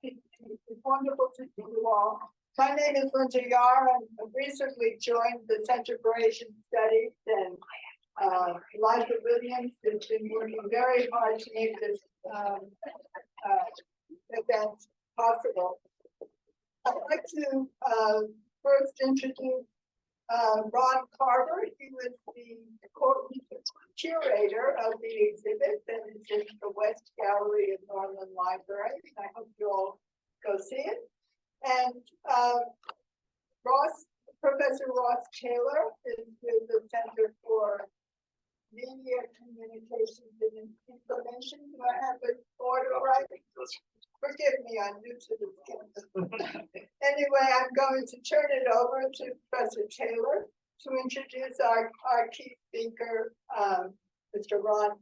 It's wonderful to see you all. My name is Linda Yar. I recently joined the Center for Asian Studies and Life of Williams has been working very hard to make this event possible. I'd like to first introduce Ron Haeberle. He was the curator of the exhibit that is in the West Gallery of Norman Library. I hope you all go see it. And Professor Ross Taylor is with the Center for Media, Communications, and Information. Do I have the order right? Forgive me, I'm new to this campus. Anyway, I'm going to turn it over to Professor Taylor to introduce our key speaker, Mr. Ron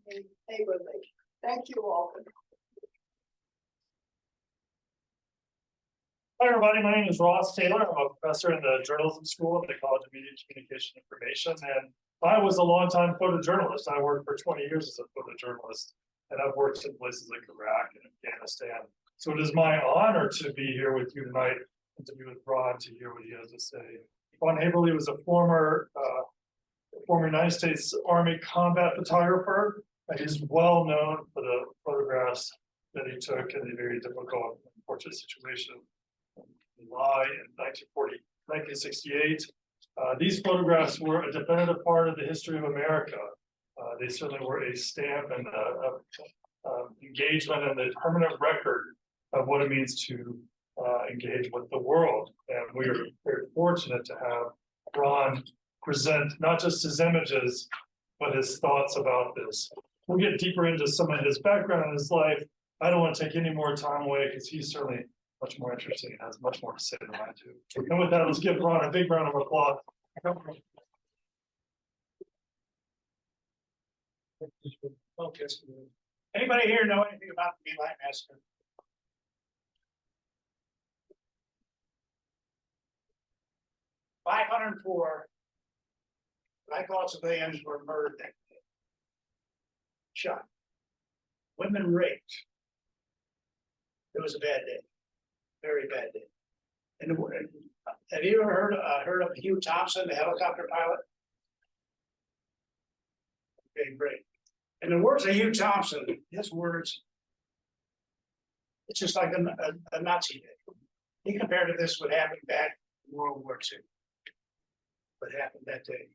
Haeberle. Thank you all. Hi everybody, my name is Ross Taylor. I'm a professor in the journalism school at the College of Media, Communication, and Information, and I was a longtime photojournalist. I worked for 20 years as a photojournalist, and I've worked in places like Iraq and Afghanistan. So it is my honor to be here with you tonight and to be with Ron to hear what he has to say. Ron Haeberle was a former United States Army combat photographer. He's well known for the photographs that he took in the very difficult and unfortunate situation in My Lai in 1968. These photographs were a definitive part of the history of America. They certainly were a stamp and engagement and a permanent record of what it means to engage with the world. And we are very fortunate to have Ron present not just his images, but his thoughts about this. We'll get deeper into some of his background in his life. I don't want to take any more time away because he's certainly much more interesting and has much more to say than I do. And with that, let's give Ron a big round of applause. Okay. Anybody here know anything about the My Lai Massacre? .504 I call civilians were murdered that day. Shot. Women raped. It was a bad day. Very bad day. And have you ever heard of Hugh Thompson, the helicopter pilot? Okay, great. In the words of Hugh Thompson, his words, it's just like a Nazi day. He compared to this what happened back in World War II. What happened that day.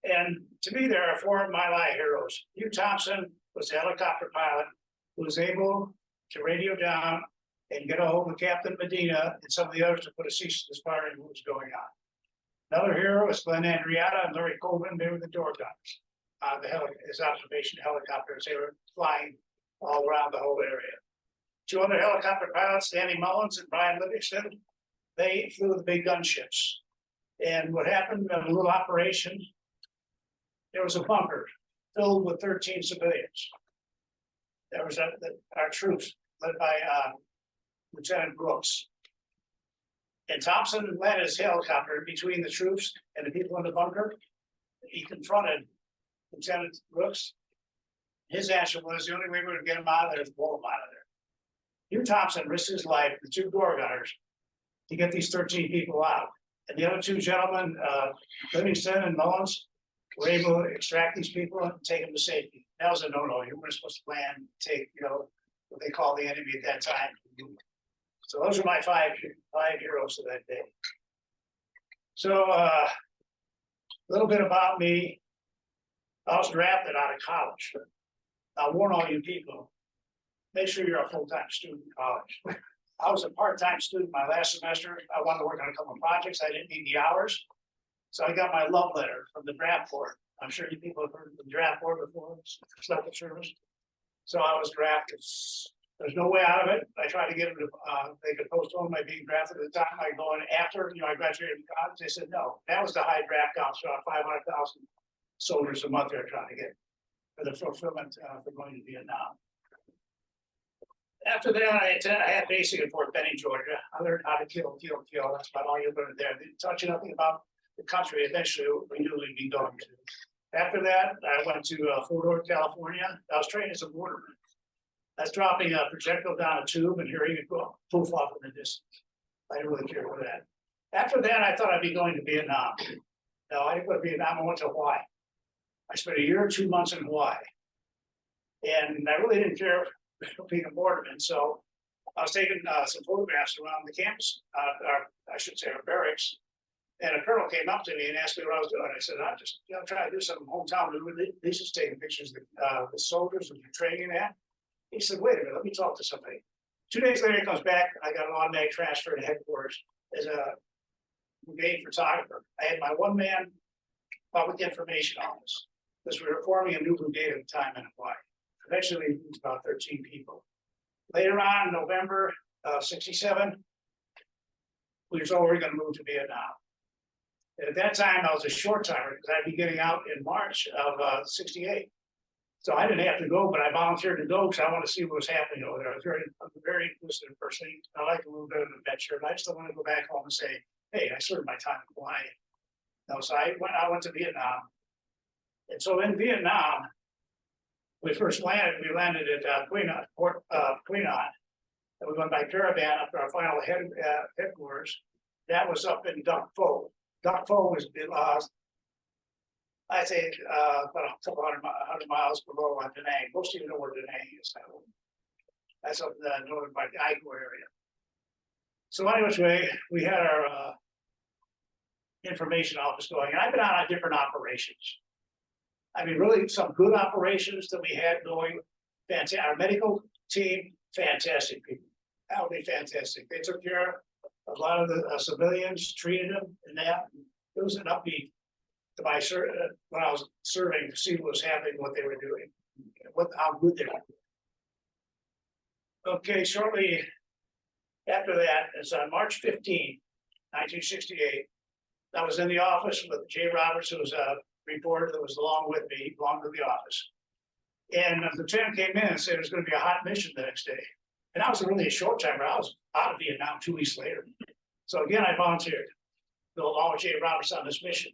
And to me, there are four My Lai heroes. Hugh Thompson was a helicopter pilot who was able to radio down and get a hold of Captain Medina and some of the others to put a cease to fire in what was going on. Another hero is Glenn Andriata and Larry Colvin. They were the door gunners. His observation helicopters, they were flying all around the whole area. Two other helicopter pilots, Danny Mullins and Brian Livingston, they flew the big gunships. And what happened in a little operation, there was a bunker filled with 13 civilians. There was our troops led by Lieutenant Brooks. And Thompson landed his helicopter between the troops and the people in the bunker. He confronted Lieutenant Brooks. His answer was the only way we would get him out of there is blow him out of there. Hugh Thompson risked his life, the two door gunners, to get these 13 people out. And the other two gentlemen, Livingston and Mullins, were able to extract these people and take them to safety. That was a no-no. You weren't supposed to land, take, what they call the enemy at that time. So those are my five heroes of that day. So a little bit about me. I was drafted out of college. I'll warn all you people, make sure you're a full-time student in college. I was a part-time student my last semester. I wanted to work on a couple of projects. I didn't need the hours. So I got my love letter from the draft board. I'm sure you people have heard of the draft board before, Civil Service. So I was drafted. There's no way out of it. I tried to get them to, they could postpone my being drafted at the time. I go in after, I graduated from college. They said, no, that was the high draft count. So 500,000 soldiers a month they're trying to get for the fulfillment for going to Vietnam. After that, I had basic in Fort Benning, Georgia. I learned how to kill. That's about all you learned there. They taught you nothing about the country. Eventually, we knew we'd be going to. After that, I went to Fort Worth, California. I was trained as a borderman. I was dropping a projectile down a tube and hearing it go poof off in the distance. I didn't really care for that. After that, I thought I'd be going to Vietnam. No, I didn't go to Vietnam, I went to Hawaii. I spent a year or 2 months in Hawaii. And I really didn't care for being a borderman, so I was taking some photographs around the campus, I should say our barracks. And a colonel came up to me and asked me what I was doing. I said, I'm just trying to do some hometown. He's just taking pictures of the soldiers that you're training at. He said, wait a minute, let me talk to somebody. 2 days later, he comes back. I got an automatic transfer to headquarters as a brigade photographer. I had my one-man public information office because we were forming a new brigade at the time in Hawaii. Eventually, it was about 13 people. Later on, in November of '67, we were told we were going to move to Vietnam. And at that time, I was a short timer because I'd be getting out in March of '68. So I didn't have to go, but I volunteered to go because I want to see what was happening over there. I'm a very inquisitive person. I like a little bit of adventure, and I just don't want to go back home and say, hey, I served my time in Hawaii. No, so I went to Vietnam. And so in Vietnam, we landed at Port Quy Nhon. And we went by caravan up to our final headquarters. That was up in Duc Pho. Duc Pho was, I'd say, about a couple hundred miles below Da Nang. Most of you know where Da Nang is. That's up in the northern by the Aico area. So anyway, we had our information office going, and I've been on different operations. I mean, really some good operations that we had going. Fantastic. Our medical team, fantastic people. Absolutely fantastic. They took care of a lot of the civilians, treated them, and that. It was an upbeat to my when I was serving to see what was happening, what they were doing, how good they were. Okay, shortly after that, it's on March 15, 1968. I was in the office with Jay Roberts, who was a reporter that was along with me. He belonged to the office. And the lieutenant came in and said it was going to be a hot mission the next day. And I was really a short timer. I was out of Vietnam 2 weeks later. So again, I volunteered to go along with Jay Roberts on this mission.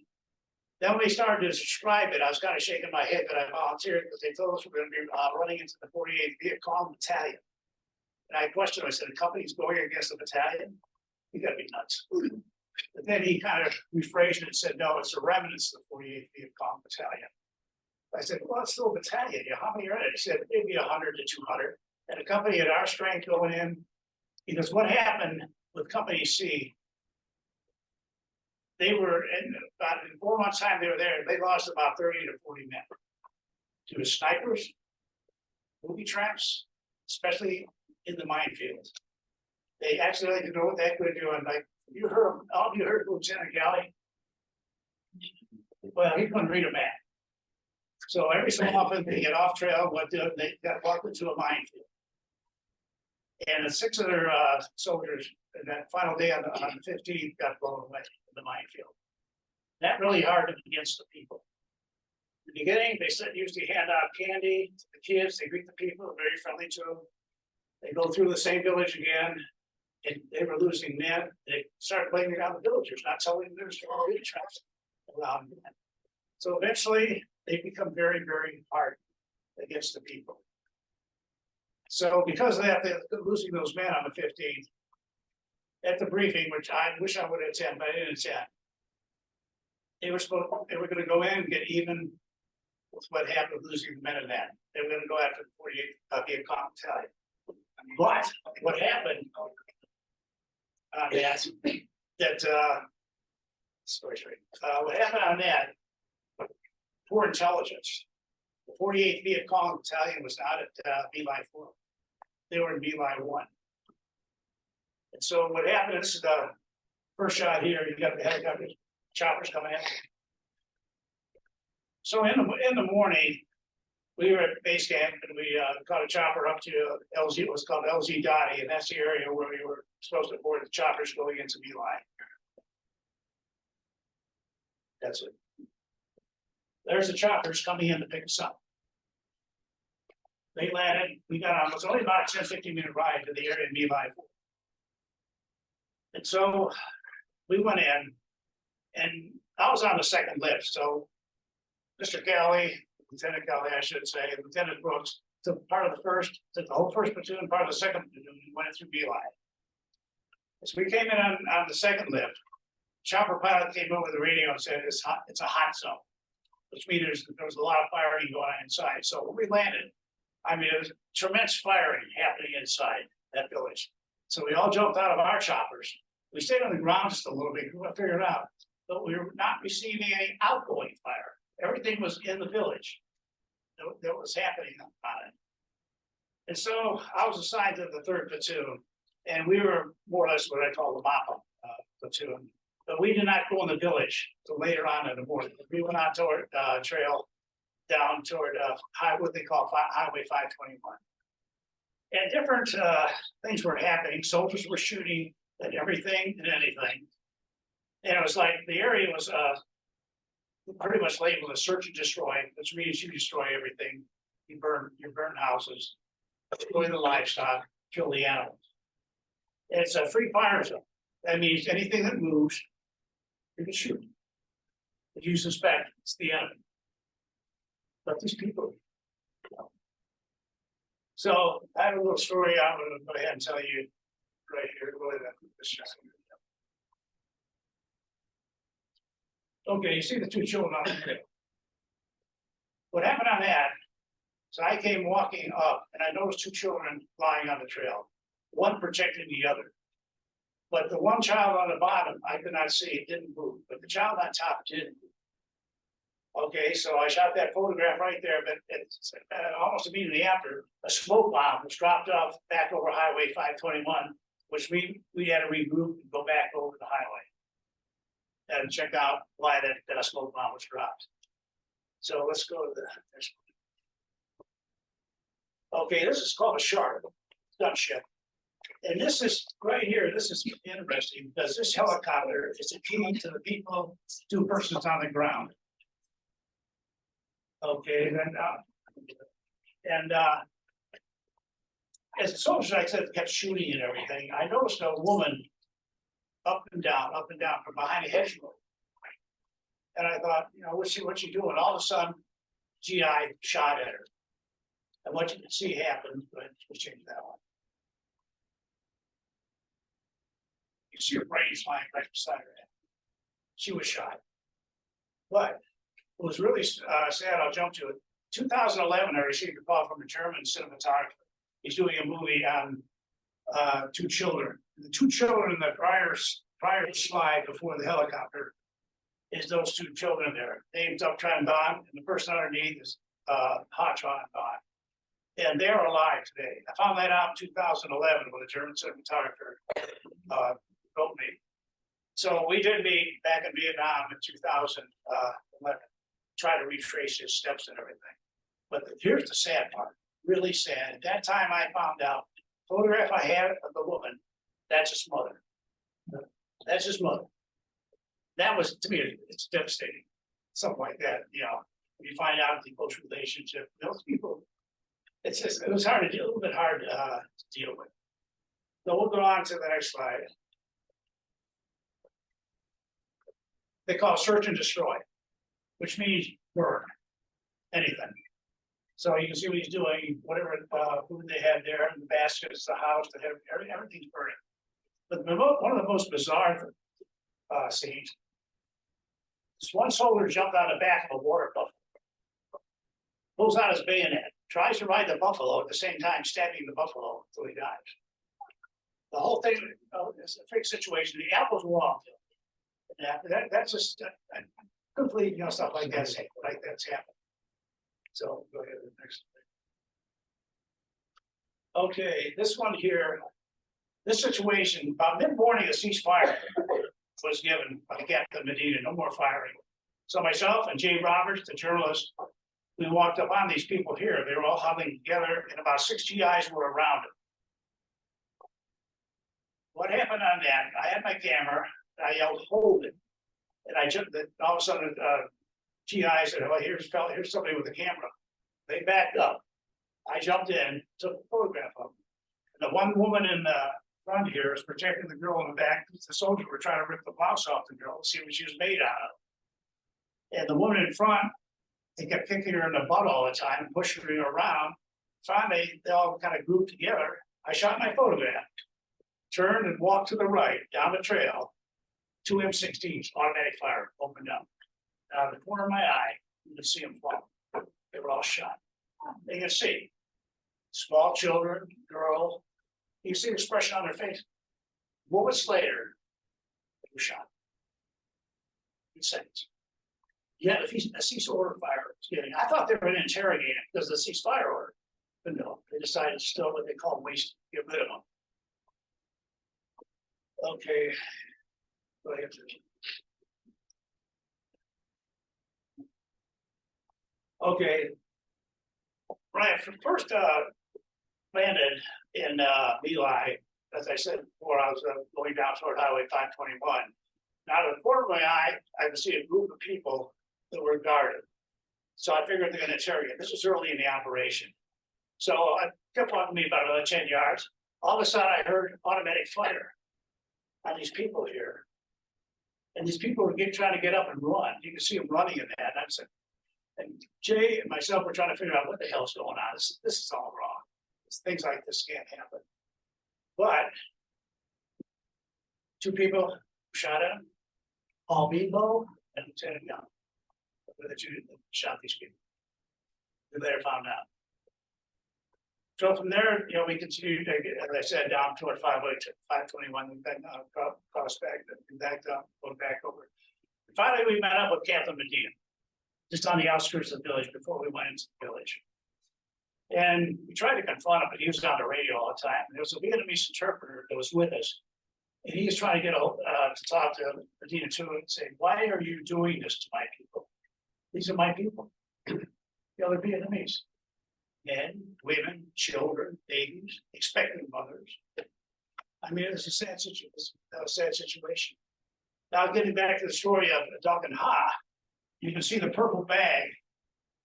Then when they started to describe it, I was kind of shaking my head that I volunteered because they told us we're going to be running into the 48th Viet Cong Battalion. And I questioned him. I said, the company's going against the battalion? You got to be nuts. But then he kind of rephrased it and said, no, it's the remnants of the 48th Viet Cong Battalion. I said, well, it's still a battalion. How many are in it? He said, maybe 100 to 200. And the company had our strength going in. Because what happened with Company C, they were, in 4 months' time they were there, they lost about 30 to 40 men. To the snipers, booby traps, especially in the minefields. They actually like to know what they could do. And like, all of you heard Lieutenant Galley? Well, he couldn't read a map. So every so often they get off trail, they got walked into a minefield. And the 6 of their soldiers, in that final day on the 15th, got blown away in the minefield. That really hardened against the people. In the beginning, they usually hand out candy to the kids. They greet the people, very friendly to them. They go through the same village again, and they were losing men. They started blaming it on the villagers, not telling them there's really traps around men. So eventually, they become very, very hard against the people. So because of that, they're losing those men on the 15th. At the briefing, which I wish I would have attended, but I didn't attend. They were going to go in and get even with what happened with losing the men in that. They were going to go after the 48th Viet Cong Battalion. But what happened on what happened on that, poor intelligence. The 48th Viet Cong Battalion was not at My Lai 4. They were in My Lai 1. And so what happened, this is the first shot here, you got the helicopter choppers coming in. So in the morning, we were at base camp and we caught a chopper up to LZ, it was called LZ Dottie, and that's the area where we were supposed to board the choppers going into My Lai. That's it. There's the choppers coming in to pick us up. They landed, we got on, it was only about a 10-15 minute ride to the area in My Lai 4. And so we went in, and I was on the second lift. So Mr. Galley, Lieutenant Galley, I should say, and Lieutenant Brooks took part of the first, took the whole first platoon, part of the second platoon, and went through My Lai. As we came in on the second lift, chopper pilot came over the radio and said, it's hot, it's a hot zone. Which means there was a lot of firing going on inside. So when we landed, I mean, there was tremendous firing happening inside that village. So we all jumped out of our choppers. We stayed on the ground just a little bit, we figured it out, but we were not receiving any outgoing fire. Everything was in the village that was happening on it. And so I was assigned to the third platoon, and we were more or less what I call the mop-up platoon. But we did not go in the village till later on in the morning. We went on toward trail down toward what they call Highway 521. And different things were happening. Soldiers were shooting at everything and anything. And it was like the area was pretty much labeled as search and destroy, which means you destroy everything. You burn houses, destroy the livestock, kill the animals. And it's a free fire zone. That means anything that moves, you can shoot. If you suspect it's the enemy. But these people, so I have a little story I'm going to go ahead and tell you right here. Okay, you see the two children on the trail. What happened on that? So I came walking up and I noticed two children lying on the trail, one protecting the other. But the one child on the bottom, I could not see, it didn't move, but the child on top did move. Okay, so I shot that photograph right there, but it's almost immediately after, a smoke bomb was dropped off back over Highway 521, which we had to regroup and go back over the highway and check out why that a smoke bomb was dropped. So let's go to the next one. Okay, this is called a shark gunship. And this is right here, this is interesting because this helicopter is a key to the people, two persons on the ground. Okay, and as the soldiers, I said, kept shooting and everything, I noticed a woman up and down from behind a hedgerow. And I thought, you know, what's she doing? All of a sudden, GI shot at her. And what you can see happened, but we'll change that one. You see her brains lying right beside her head. She was shot. But it was really sad, I'll jump to it. 2011, I received a call from a German cinematographer. He's doing a movie on two children. The two children in the prior slide before the helicopter is those two children there, named Uptron Don, and the person underneath is Hatron Don. And they're alive today. I found that out in 2011 when a German cinematographer wrote me. So we did meet back in Vietnam in 2011, try to retrace his steps and everything. But here's the sad part, really sad. At that time I found out, the photograph I had of the woman, that's his mother. That's his mother. That was, to me, it's devastating. Something like that, you know, you find out the close relationship, those people, it's just, it was hard to deal, a little bit hard to deal with. So we'll go on to the next slide. They call it search and destroy, which means burn anything. So you can see what he's doing, whatever food they had there in the baskets, the house, everything's burning. But one of the most bizarre scenes, this one soldier jumped out the back of a water buffalo, pulls out his bayonet, tries to ride the buffalo at the same time stabbing the buffalo until he dies. The whole thing is a fake situation. The apples were off. That's just complete, you know, stuff like that's happened. So go ahead to the next. Okay, this one here, this situation, about mid-morning, a ceasefire was given by Captain Medina, no more firing. So myself and Jay Roberts, the journalist, we walked up on these people here. They were all huddling together, and about 6 GIs were around them. What happened on that? I had my camera, and I yelled, "Hold it!" And I jumped. All of a sudden, GI said, "Oh, here's somebody with a camera." They backed up. I jumped in, took a photograph of them. And the one woman in the front here is protecting the girl in the back. The soldiers were trying to rip the blouse off the girl to see what she was made out of. And the woman in front, they kept kicking her in the butt all the time, pushing her around. Finally, they all kind of grouped together. I shot my photograph, turned and walked to the right down the trail. Two M16s, automatic fire, opened up. Out of the corner of my eye, you could see them fall. They were all shot. You can see small children, girl. You can see the expression on their face. Moments later, they were shot. In seconds. Yet a cease order fire was getting. I thought they were going to interrogate him because of the ceasefire order. But no, they decided still what they call waste, get rid of them. Okay. Go ahead. Okay. Right, first landed in My Lai, as I said before, I was going down toward Highway 521. Now, out of the corner of my eye, I could see a group of people that were guarded. So I figured they're going to interrogate. This was early in the operation. So I kept walking me about another 10 yards. All of a sudden, I heard automatic fire on these people here. And these people were trying to get up and run. You can see them running in that. And I said, and Jay and myself were trying to figure out what the hell's going on. This is all wrong. Things like this can't happen. But 2 people shot at him, Paul Beebo and Lieutenant Young. The 2 that shot these people. We later found out. So from there, we continued, as I said, down toward 521, and then crossed back, and back up, going back over. And finally, we met up with Captain Medina, just on the outskirts of the village before we went into the village. And we tried to confront him, but he was on the radio all the time. And there was a Vietnamese interpreter that was with us. And he was trying to get to talk to Medina too and say, why are you doing this to my people? These are my people. They're Vietnamese. Men, women, children, babies, expecting mothers. I mean, it's a sad situation. Now, getting back to the story of Duncan Ha, you can see the purple bag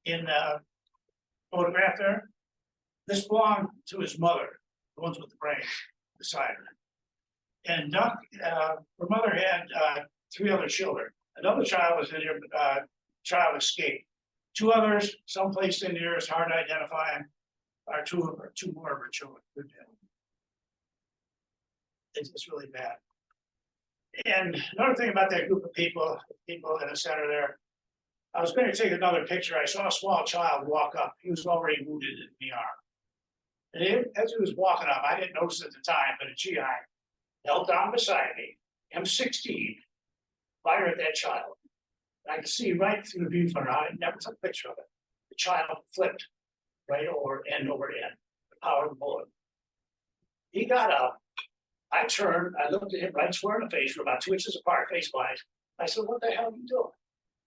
in the photograph there. This belonged to his mother, the ones with the brain beside her. And her mother had 3 other children. Another child was in here, child escaped. 2 others, someplace in here, is hard to identify, are 2 more of her children. It's really bad. And another thing about that group of people in the center there, I was going to take another picture. I saw a small child walk up. He was already wounded in the arm. And as he was walking up, I didn't notice at the time, but a GI knelt down beside me, M16, fire at that child. I could see right through the viewfinder. I never took a picture of it. The child flipped right over end, the power of the bullet. He got up. I turned. I looked at him right square in the face. We're about 2 inches apart, face-wise. I said, "What the hell are you doing?"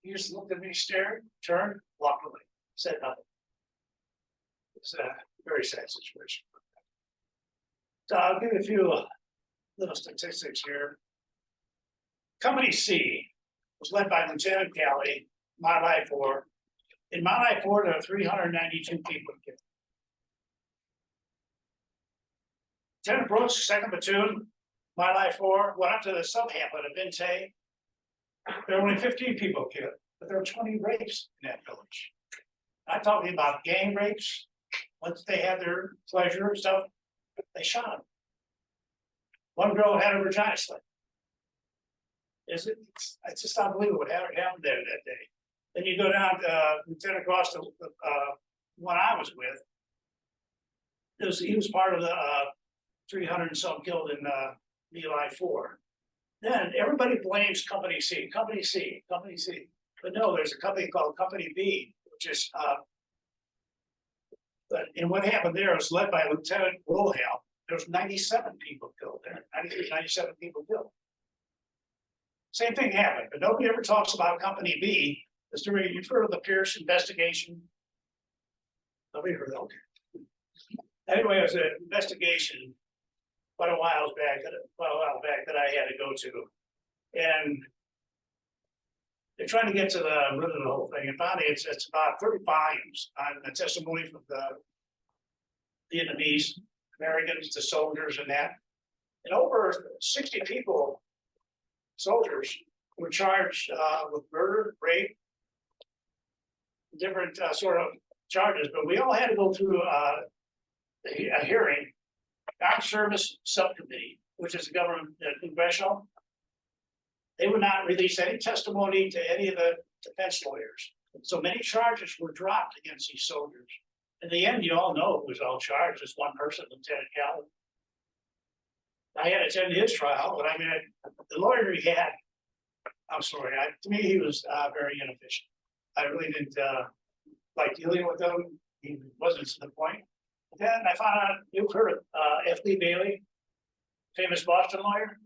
He just looked at me, stared, turned, walked away, said nothing. It's a very sad situation. So I'll give you a few little statistics here. Company C was led by Lieutenant Kelly, My Lai 4. In My Lai 4, there are 392 people killed. Lieutenant Brooks, 2nd Platoon, My Lai 4, went up to the sub-hamlet of Binte. There were only 15 people killed, but there were 20 rapes in that village. I'm talking about gang rapes. Once they had their pleasure and stuff, they shot them. One girl had her vagina slit. It's just unbelievable what happened there that day. Then you go down to Lieutenant Cross, the one I was with. He was part of the 300 and some killed in My Lai 4. Then everybody blames Company C. But no, there's a company called Company B, which is, and what happened there was led by Lieutenant Wilhelm. There was 97 people killed there, 97 people killed. Same thing happened, but nobody ever talks about Company B. You've heard of the Pierce investigation? Nobody heard of it. Anyway, it was an investigation quite a while back that I had to go to. And they're trying to get to the root of the whole thing. And finally, it's about 30 volumes on the testimony from the Vietnamese, Americans, the soldiers and that. And over 60 people, soldiers, were charged with murder, rape, different sort of charges. But we all had to go through a hearing, Armed Service Subcommittee, which is the government, congressional. They would not release any testimony to any of the defense lawyers. So many charges were dropped against these soldiers. In the end, you all know who was all charged, just one person, Lieutenant Calvin. I had to attend his trial, but I mean, the lawyer he had, I'm sorry, to me, he was very inefficient. I really didn't like dealing with him. He wasn't to the point. Then I found out, you've heard of F. Lee Bailey, famous Boston lawyer.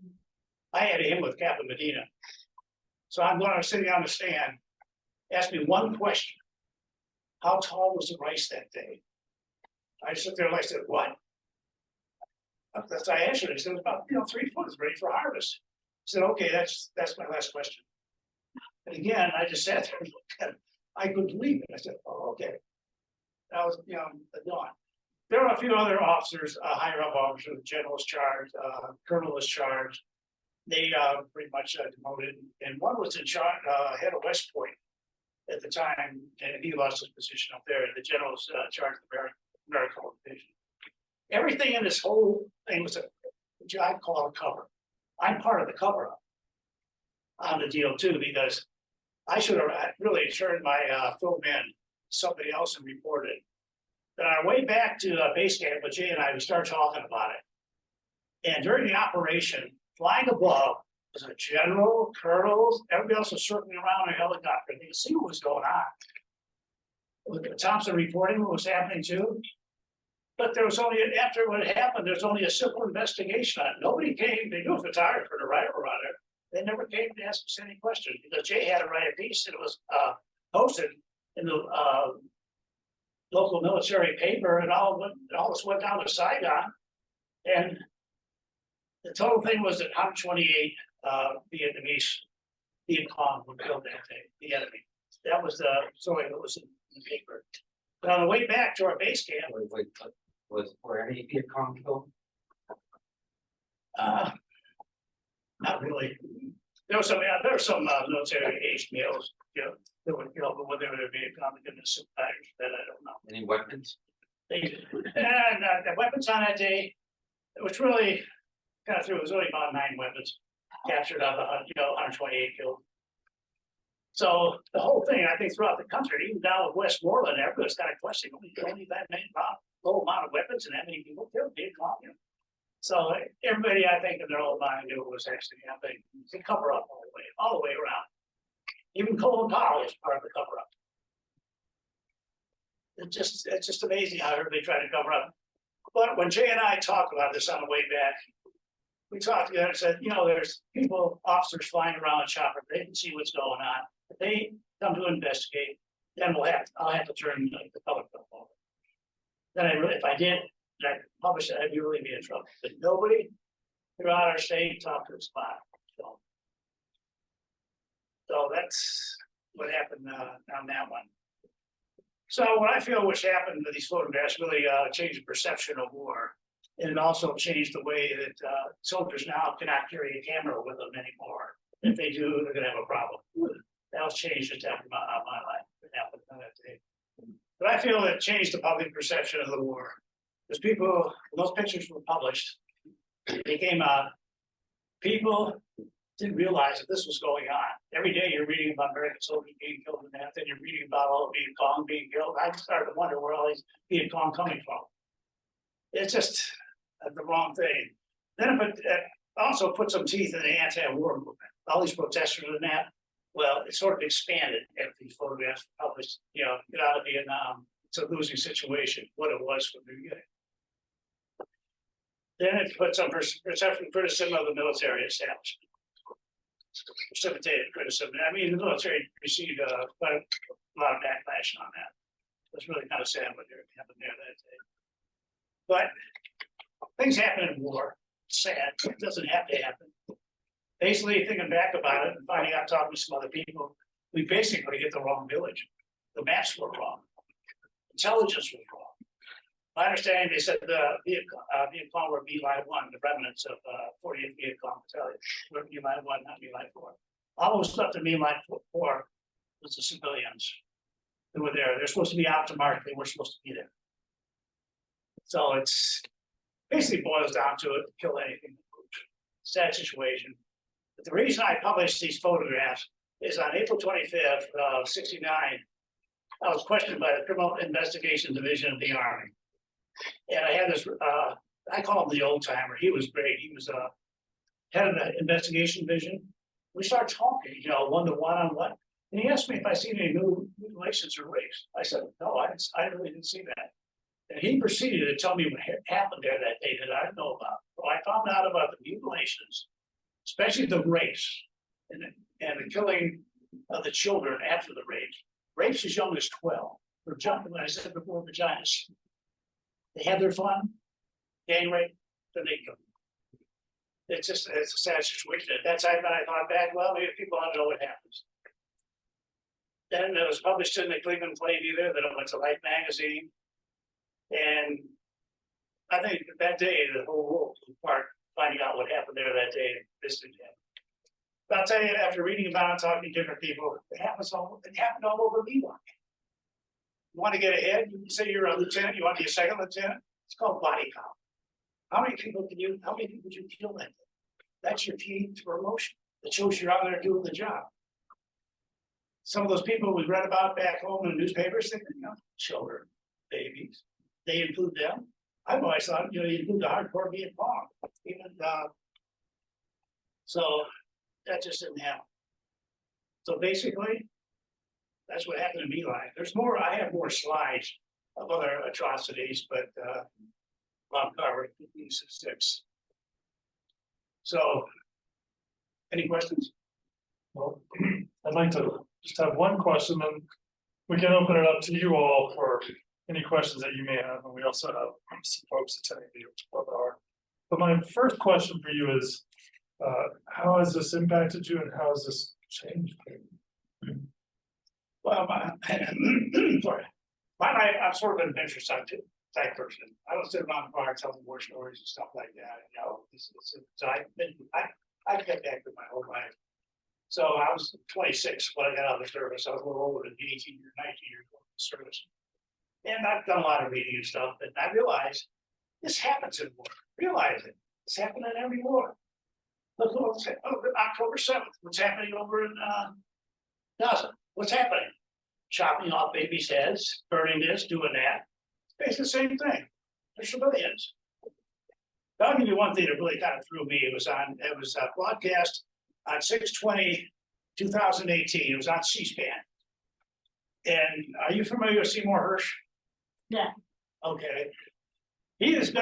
I had him with Captain Medina. So I'm going to sit on the stand, ask me one question. How tall was the rice that day? I sit there and I said, what? That's I answered. He said, it was about 3 foot, it's ready for harvest. I said, okay, that's my last question. And again, I just sat there and looked at him. I couldn't believe it. I said, oh, okay. That was, gone. There were a few other officers, higher up officers, the general was charged, colonel was charged. They pretty much demoted, and one was in charge, head of West Point at the time, and he lost his position up there. And the general was charged of the American division. Everything in this whole thing was which I call a cover. I'm part of the cover up on the deal too, because I should have really turned my film in somebody else and reported. But on our way back to base camp with Jay and I, we started talking about it. And during the operation, flying above was a general, colonels, everybody else was circling around in a helicopter. They could see what was going on. With Thompson reporting what was happening too. But there was only, after what happened, there's only a simple investigation on it. Nobody came, they knew a photographer to write about it. They never came to ask us any questions because Jay had to write a piece and it was posted in the local military paper, and all this went down to Saigon. And the total thing was that 128 Vietnamese Viet Cong were killed that day, the enemy. That was the story that was in the paper. But on the way back to our base camp, were any Viet Cong killed? not really. There were some military aged males, that were killed, but whether they were Viet Cong, they didn't sympathize, that I don't know. Any weapons? And the weapons on that day, it was really kind of through. It was only about 9 weapons captured out of the 128 killed. So the whole thing, I think, throughout the country, even down with Westmoreland, everybody's kind of questioning only that many low amount of weapons and that many people killed Viet Cong. So everybody, I think, in their own mind knew it was actually happening. To cover up all the way around. Even Colin Powell was part of the cover up. It's just amazing how everybody tried to cover up. But when Jay and I talked about this on the way back, we talked together and said, there's people, officers flying around a chopper, they can see what's going on. If they come to investigate, then I'll have to turn the color film over. Then if I did, and I published it, I'd really be in trouble. But nobody throughout our state talked to us about it. So that's what happened on that one. So what I feel which happened to these photographs really changed the perception of war. And it also changed the way that soldiers now cannot carry a camera with them anymore. If they do, they're gonna have a problem. That was changed just after my life. It happened on that day. But I feel it changed the public perception of the war. Because people, when those pictures were published, they came out, people didn't realize that this was going on. Every day you're reading about American soldiers being killed in that, then you're reading about all the Viet Cong being killed. I started to wonder where all these Viet Cong coming from. It's just the wrong thing. Then it also put some teeth in the anti-war movement. All these protesters and that, well, it sort of expanded after these photographs were published, get out of Vietnam. It's a losing situation, what it was from the beginning. Then it put some perception criticism of the military establishment. Precipitated criticism. I mean, the military received quite a lot of backlash on that. It was really kind of sad what happened there that day. But things happen in war. It's sad. It doesn't have to happen. Basically, thinking back about it and finding out, talking to some other people, we basically hit the wrong village. The maps were wrong. Intelligence was wrong. My understanding, they said the Viet Cong were My Lai 1, the remnants of 40th Viet Cong Battalion. Were My Lai 1, not My Lai 4. All was left of My Lai 4 was the civilians who were there. They're supposed to be out to mark. They were supposed to be there. So it's basically boils down to it, kill anything. Sad situation. But the reason I published these photographs is on April 25th, '69, I was questioned by the Criminal Investigation Division of the Army. And I had this, I call him the old timer. He was great. He was head of the investigation division. We started talking, you know, one-to-one on one. And he asked me if I seen any new mutilations or rapes. I said, no, I really didn't see that. And he proceeded to tell me what happened there that day that I didn't know about. So I found out about the mutilations, especially the rapes and the killing of the children after the rapes. Rapes as young as 12. They're jumping, when I said before, vaginas. They have their fun, gang rape, then they kill them. It's a sad situation. At that time, when I thought back, well, maybe people want to know what happens. Then it was published in the Cleveland Plain Dealer, then it went to Life magazine. And I think that day, the whole world was apart, finding out what happened there that day. This didn't happen. But I'll tell you, after reading about it, talking to different people, it happened all over me. You want to get ahead? You say you're a lieutenant, you want to be a second lieutenant? It's called body count. How many people did you kill that day? That's your key to promotion. That shows you're out there doing the job. Some of those people we read about back home in the newspapers, they children, babies, they include them. I've always thought, you include the hardcore Viet Cong. Even so that just didn't happen. So basically, that's what happened to Me Lai. There's more, I have more slides of other atrocities, but I'll cover these 6. So, any questions? Well, I'd like to just have one question, and we can open it up to you all for any questions that you may have, and we also have some folks attending the webinar. But my first question for you is, how has this impacted you, and how has this changed you? Well, sorry. My life, I'm sort of an adventure type person. I don't sit around the bar telling war stories and stuff like that. You know, so I've kept active my whole life. So I was 26 when I got out of the service. I was a little older than 18 or 19 years old in the service. And I've done a lot of reading and stuff, and I realized this happens in war. Realize it. It's happening in every war. Look what's October 7th. What's happening over in Gaza? What's happening? Chopping off babies' heads, burning this, doing that. It's basically the same thing. They're civilians. I'll give you one thing that really kind of threw me. It was broadcast on 6/20/2018. It was on C-SPAN. And are you familiar with Seymour Hersh? Yeah. Okay. He is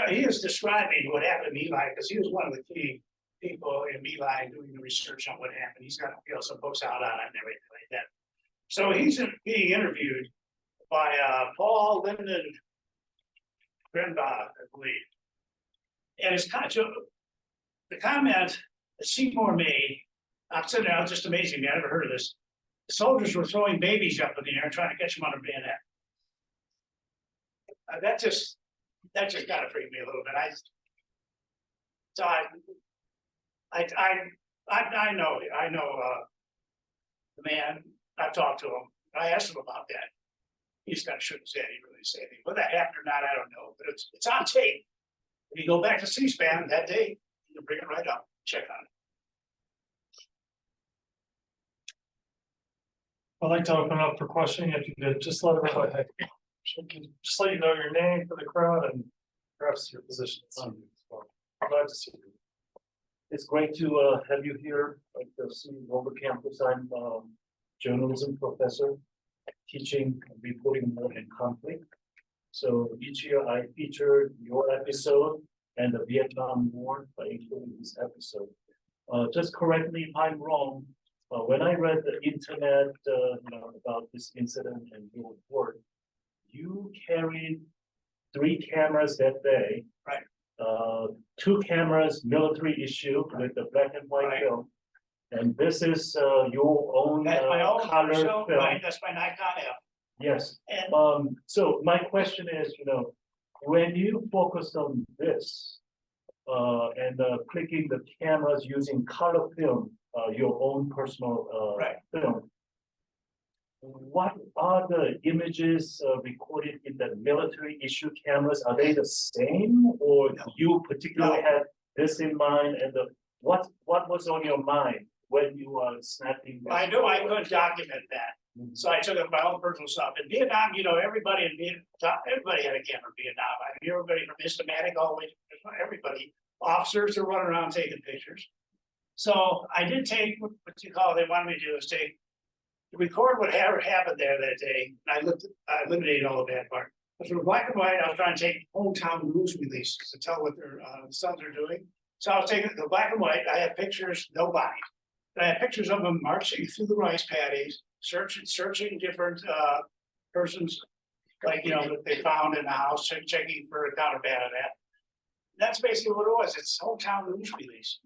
describing what happened to Me Lai because he was one of the key people in Me Lai doing the research on what happened. He's got some books out on it and everything like that. So he's being interviewed by Paul Lyndon Grenbaugh, I believe. And it's kind of the comment that Seymour made. I'm sitting there, it was just amazing. I never heard of this. The soldiers were throwing babies up in the air and trying to catch them on a bayonet. That just kind of freaked me a little bit. I know the man. I've talked to him. I asked him about that. He's kind of shook his head. He really said anything. Whether that happened or not, I don't know. But it's on tape. If you go back to C-SPAN that day, you can bring it right up. Check on it. I'd like to open up for questioning. If you could just let everybody, just let you know your name for the crowd and perhaps your position. Glad to see you. It's great to have you here at the CU Global Campus. I'm journalism professor, teaching and reporting war and conflict. So each year I feature your episode and the Vietnam War by including this episode. Just correct me if I'm wrong. When I read the internet, about this incident and your report, you carried 3 cameras that day. Right. 2 cameras, military issue with the black and white film. And this is your own color film. Right, that's my Nikon F. Yes. And so my question is, when you focused on this and clicking the cameras using color film, your own personal film, what are the images recorded in the military issue cameras? Are they the same, or you particularly had this in mind? And what was on your mind when you were snapping? I knew I couldn't document that. So I took up my own personal stuff. In Vietnam, you know, everybody in Vietnam, everybody had a camera in Vietnam. I mean, everybody from Systematic all the way to everybody, officers are running around taking pictures. So I did take what you call, they wanted me to do is record whatever happened there that day. And I eliminated all the bad part. But for black and white, I was trying to take hometown news releases to tell what their sons are doing. So I was taking the black and white. I had pictures, no bodies. I had pictures of them marching through the rice paddies, searching different persons, like, you know, that they found in the house, checking for a counterband of that. That's basically what it was. It's hometown news release.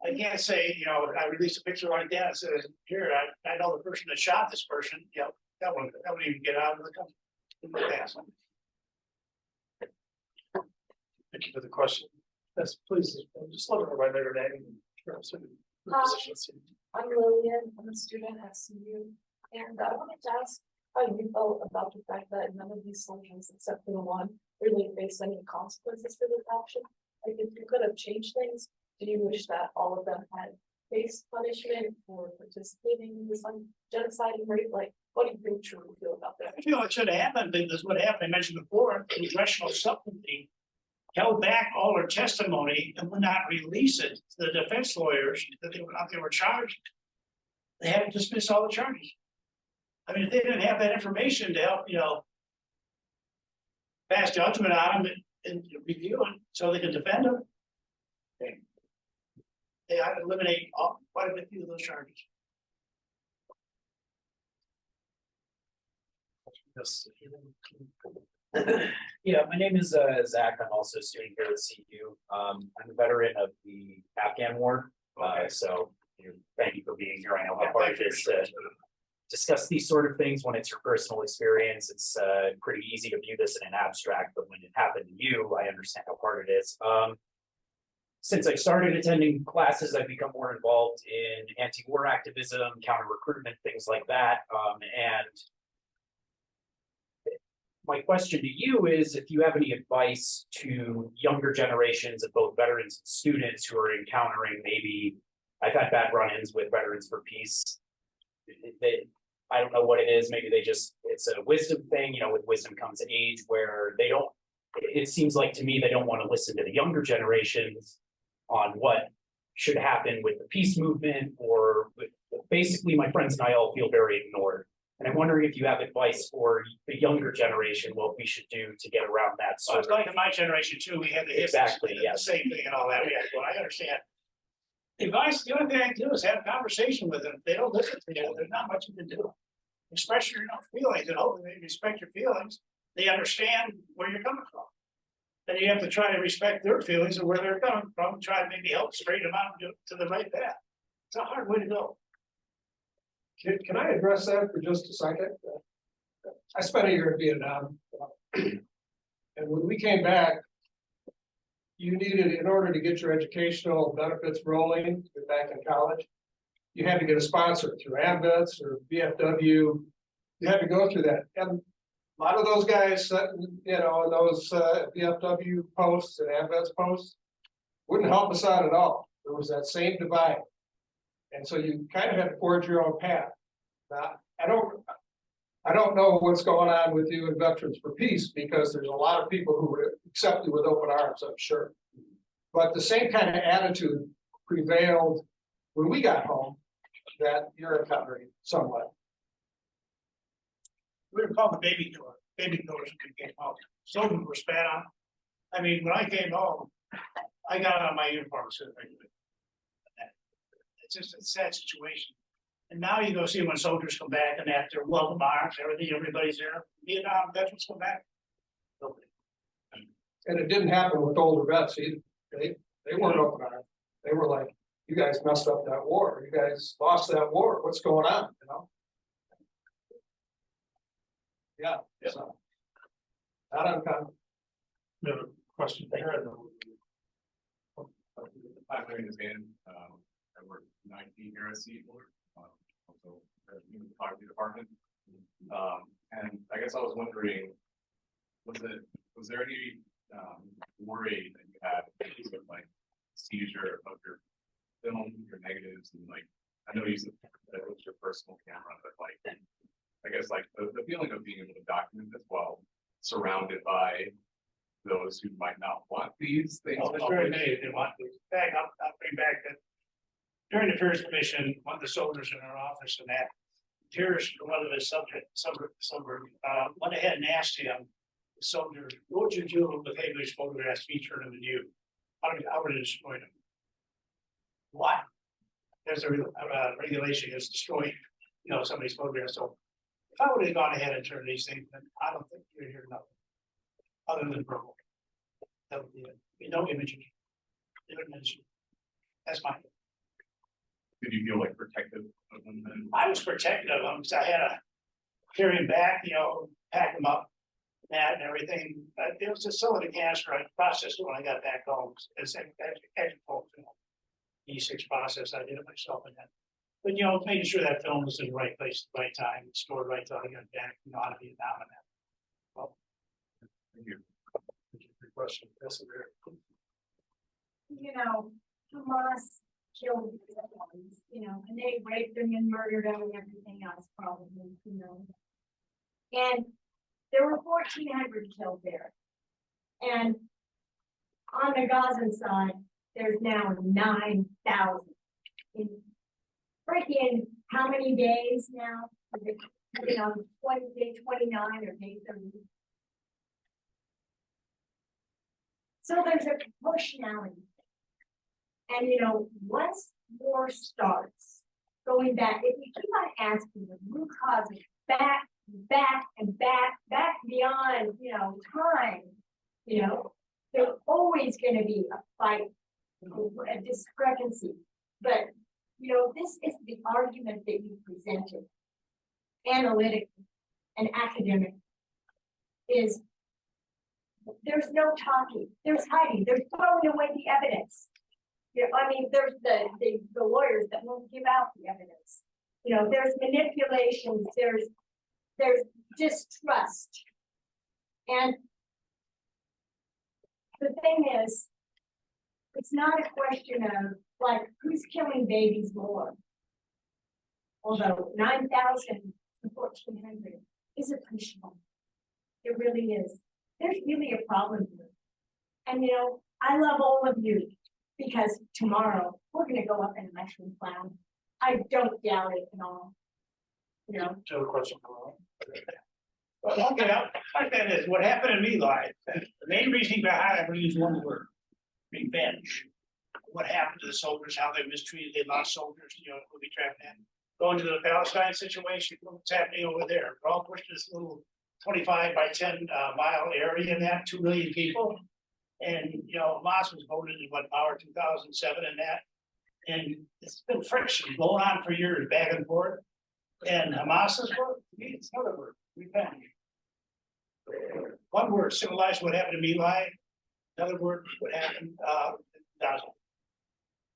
I can't say, you know, I released a picture like that and said, here, I know the person that shot this person. Yeah, that wouldn't even get out of the country. Thank you for the question. Yes, please, just let me write their name. I'm Lillian, I'm a student at CU, and I wanted to ask how you felt about the fact that none of these soldiers, except for the one, really faced any consequences for their action. Like, if you could have changed things, do you wish that all of them had faced punishment for participating in this genocide and rape? Like, what do you truly feel about that? I feel it should have happened, because what happened, I mentioned before, the congressional subcommittee held back all their testimony and would not release it to the defense lawyers that they were charged. They had to dismiss all the charges. I mean, if they didn't have that information to help, you know, pass judgment on them and review it so they could defend them, they had to eliminate quite a few of those charges. Yes. Yeah, my name is Zach. I'm also a student here at CU. I'm a veteran of the Afghan War. So thank you for being here. I know how hard it is to discuss these sort of things when it's your personal experience. It's pretty easy to view this in an abstract, but when it happened to you, I understand how hard it is. Since I started attending classes, I've become more involved in anti-war activism, counter-recruitment, things like that. And my question to you is if you have any advice to younger generations of both veterans and students who are encountering maybe, I've had bad run-ins with Veterans for Peace. I don't know what it is. Maybe it's a wisdom thing, you know, with wisdom comes age where it seems like to me, they don't want to listen to the younger generations on what should happen with the peace movement, or basically my friends and I all feel very ignored. And I'm wondering if you have advice for the younger generation, what we should do to get around that. So it's like in my generation too, we had the Exactly, yes. same thing and all that. Well, I understand. Advice, the only thing I can do is have a conversation with them. If they don't listen to you, there's not much you can do. Express your feelings, and hopefully they respect your feelings. They understand where you're coming from. Then you have to try to respect their feelings and where they're coming from, try to maybe help straighten them out to the right path. It's a hard way to go. Can I address that for just a second? I spent a year in Vietnam. And when we came back, you needed, in order to get your educational benefits rolling, get back in college, you had to get a sponsor through AMVETS or VFW. You had to go through that. And a lot of those guys, you know, in those VFW posts and AMVETS posts wouldn't help us out at all. There was that same divide. And so you kind of had to forge your own path. Now, I don't know what's going on with you and Veterans for Peace, because there's a lot of people who would accept you with open arms, I'm sure. But the same kind of attitude prevailed when we got home that you're encountering somewhat. We were called the baby killer. Baby killers who came home. Soldiers were spat on. I mean, when I came home, I got out of my uniform and said, it's just a sad situation. And now you go see when soldiers come back and after welcome arms, everybody's there. Vietnam veterans come back. Nobody. And it didn't happen with older vets either. They weren't open arms. They were like, you guys messed up that war. You guys lost that war. What's going on? You know? Yeah. So, not uncommon. No question. My name is Dan. I work 19 here at Seaport. Also in the photography department. And I guess I was wondering, was there any worry that you had with like seizure of your film, your negatives, and like I know you said that it was your personal camera, but like I guess like the feeling of being able to document as well, surrounded by those who might not want these things. There's very many that want to. I'll bring back that. During the Terrorist Commission, one of the soldiers in our office and that terrorist, one of the went ahead and asked him, the soldier, what would you do with Haeberle's photographs featured in the view? How would it destroy them? What? There's a regulation that's destroying, somebody's photographs. So if I would have gone ahead and turned these things, then I don't think you'd hear nothing other than verbal. That would be it. No imaging. That's my. Did you feel like protective of them then? I was protective of them because I had to carry him back, pack him up, that and everything. It was a solid cancer. I processed it when I got back home. It's E6 process. I did it myself in that. But making sure that film was in the right place at the right time, stored right till I got back, out of Vietnam and that. Well, Thank you. Good question. That's a very. Hamas killed ones, and they raped them and murdered them and everything else probably, And there were 1,400 killed there. And on the Gaza side, there's now 9,000. In freaking how many days now? Is it 20, day 29 or day 30? So there's a proportionality. And once war starts, going back, if you keep on asking the root causes back beyond, time, there's always going to be a fight, a discrepancy. But, this is the argument that you presented, analytically and academic, is there's no talking, there's hiding, there's throwing away the evidence. There's the lawyers that won't give out the evidence. There's manipulations, there's distrust. And the thing is, it's not a question of who's killing babies more. Although 9,000 to 1,400 is appreciable. It really is. There's really a problem here. And I love all of you. Because tomorrow we're going to go up and election plan. I don't doubt it at all. Do you have a question for Ron? Well, okay, like that is what happened in My Lai. The main reason behind it, I'm going to use one word: revenge. What happened to the soldiers? How they mistreated? They lost soldiers. Who be trapped in. Going to the Palestine situation. What's happening over there? We're all pushed this little 25 by 10 mile area in that 2 million people. And, Hamas was voted in power 2007 and that. And it's been friction going on for years, back and forth. And Hamas's word, it's another word, revenge. One word, symbolize what happened to My Lai. Another word, what happened in Gaza.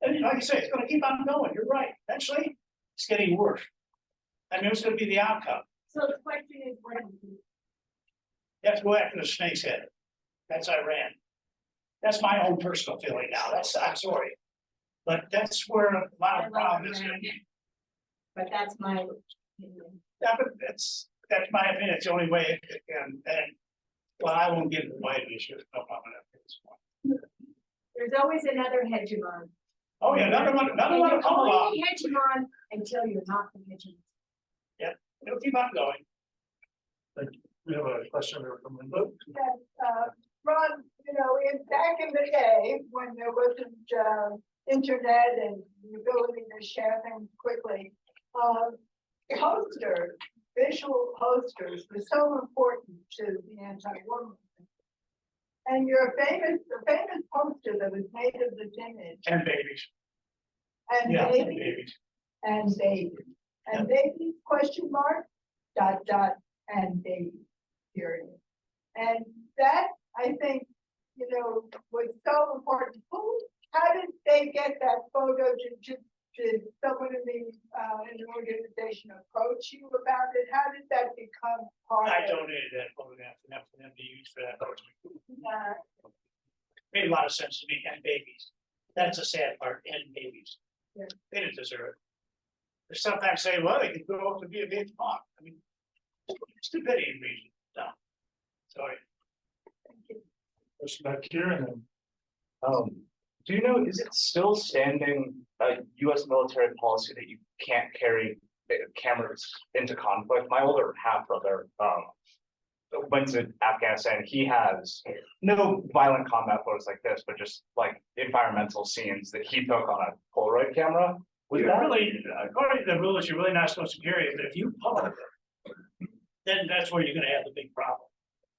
And like I say, it's going to keep on going. You're right. Eventually, it's getting worse. It's going to be the outcome. So the question is, what do you do? You have to go after the snake's head. That's Iran. That's my own personal feeling now. I'm sorry. But that's where a lot of problem is. But that's my opinion. Yeah, but that's my opinion. It's the only way it can. And well, I won't get into my issue. No problem at this point. There's always another hegemon. Oh yeah, another one will come along. Hegemon until you're not the hegemon. Yeah, it'll keep on going. We have a question here from Linda. Ron, back in the day when there wasn't internet and the ability to share things quickly, posters, visual posters were so important to the anti-war movement. And the famous poster that was made of this image. And babies. And Yeah, babies. and babies. And babies. And babies, question mark, ... and babies, period. And that, I think, was so important. How did they get that photo to did someone in the organization approach you about it? How did that become part I of? donated that photograph for them to use for that. Uh, Made a lot of sense to me, and babies. That's a sad part, and babies. Yeah. They didn't deserve it. They sometimes say, well, they could grow up to be a big talk. I mean, stupidity and reason. No. Sorry. Question back here and then. Do you know, is it still standing US military policy that you can't carry cameras into conflict? My older half brother went to Afghanistan. He has no violent combat photos like this, but just like environmental scenes that he took on a Polaroid camera. You're really, according to the rules, you're really not supposed to carry it, but if you publish it, then that's where you're gonna have the big problem.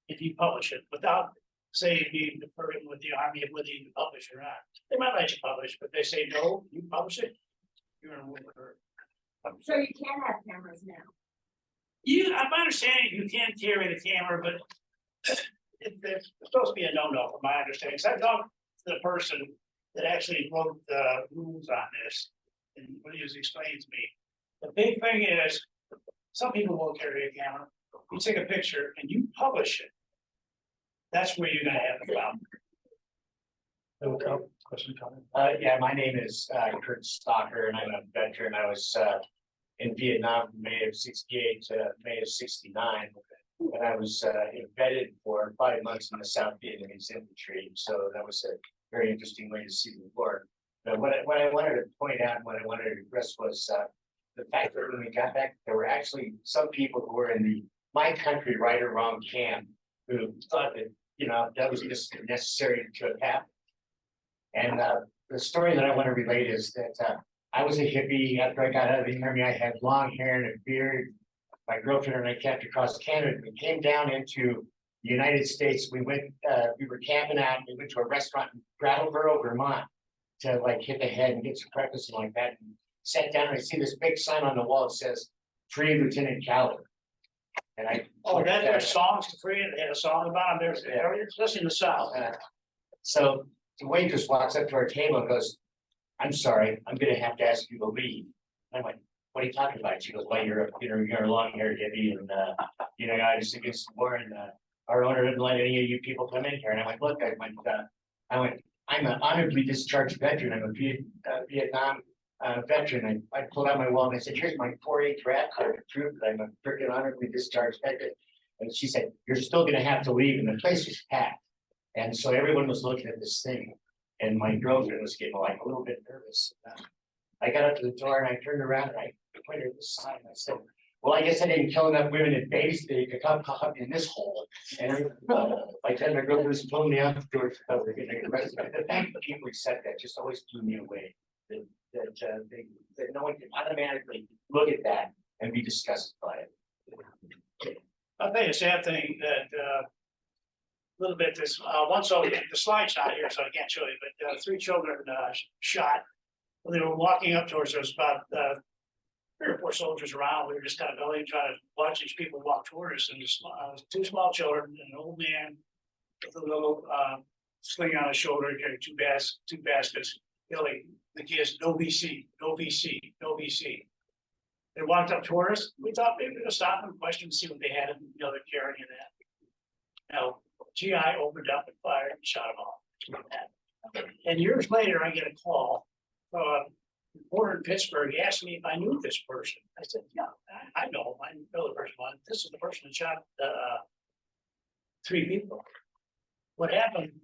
If you publish it without, say, being deferring with the army of whether you publish or not. They might let you publish, but they say, no, you publish it, you're in a war with her. So you can have cameras now. I'm understanding you can carry the camera, but it's supposed to be a no-no from my understanding. So I talked to the person that actually wrote the rules on this. And what he was explaining to me, the big thing is, some people won't carry a camera. You take a picture and you publish it. That's where you're gonna have the problem. Question coming. Yeah, my name is Kurt Stocker and I'm a veteran. I was in Vietnam from May of '68 to May of '69. And I was vetted for 5 months in the South Vietnamese infantry. So that was a very interesting way to see the war. But what I wanted to point out, and what I wanted to address was the fact that when we got back, there were actually some people who were in the my country, right or wrong camp who thought that, you know, that was just necessary to have happened. And the story that I want to relate is that I was a hippie. After I got out of the army, I had long hair and a beard. My girlfriend and I camped across Canada. We came down into the United States. We went, we were camping out. We went to a restaurant in Brattleboro, Vermont, to like hit the head and get some breakfast and like that. And sat down and I see this big sign on the wall that says "Free Lieutenant Callagher." And I There's songs to free, and they had a song about them. Especially in the South. So the waitress walks up to our table and goes, "I'm sorry, I'm gonna have to ask you to leave." I'm like, "What are you talking about?" She goes, "Well, you're a long-haired hippie, and I was against the war, and our owner didn't let any of you people come in here." And I'm like, "Look, I'm an honorably discharged veteran. I'm a Vietnam veteran." I pulled out my wallet and I said, "Here's my 4A draft card to prove that I'm a freaking honorably discharged veteran." And she said, "You're still gonna have to leave." And the place was packed. And so everyone was looking at this thing. And my girlfriend was getting like a little bit nervous. I got up to the door and I turned around and I pointed at the sign. I said, "Well, I guess I didn't kill enough women and babies that you could come up in this hole." And like then my girlfriend was pulling me out the door. The fact that people said that just always blew me away. That no one can automatically look at that and be disgusted by it. I'll tell you a sad thing that a little bit this once over the slide's not here, so I can't show you, but 3 children shot when they were walking up towards us. About 3 or 4 soldiers around. We were just kind of going, trying to watch these people walk toward us, and just 2 small children and an old man with a little sling on his shoulder, carrying 2 baskets, yelling the kids, "No VC, no VC, no VC." They walked up toward us. We thought maybe we'd stop and question, see what they had in they're carrying in that. Now, GI opened up and fired and shot them all. And years later, I get a call from a reporter in Pittsburgh. He asked me if I knew this person. I said, "Yeah, I know him. I know the person. This is the person that shot 3 people." What happened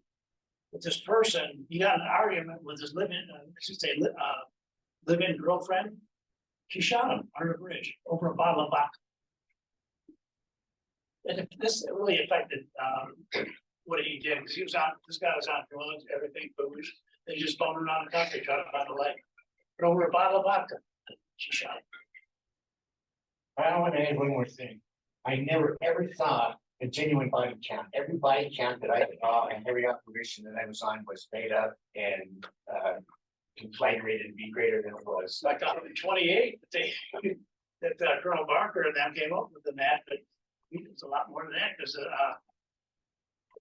with this person? He got in an argument with his live-in girlfriend. She shot him under a bridge over a bottle of vodka. And this really affected what he did, because this guy was on drugs, everything, booze. They just bumped around the country trying to find a leg. But over a bottle of vodka, she shot him. I want to add one more thing. I never ever thought a genuine body count. Every body count that I saw and every operation that I was on was made up and conflagrated to be greater than it was. Like 128, that Colonel Barker and them came up with the math, but it was a lot more than that, because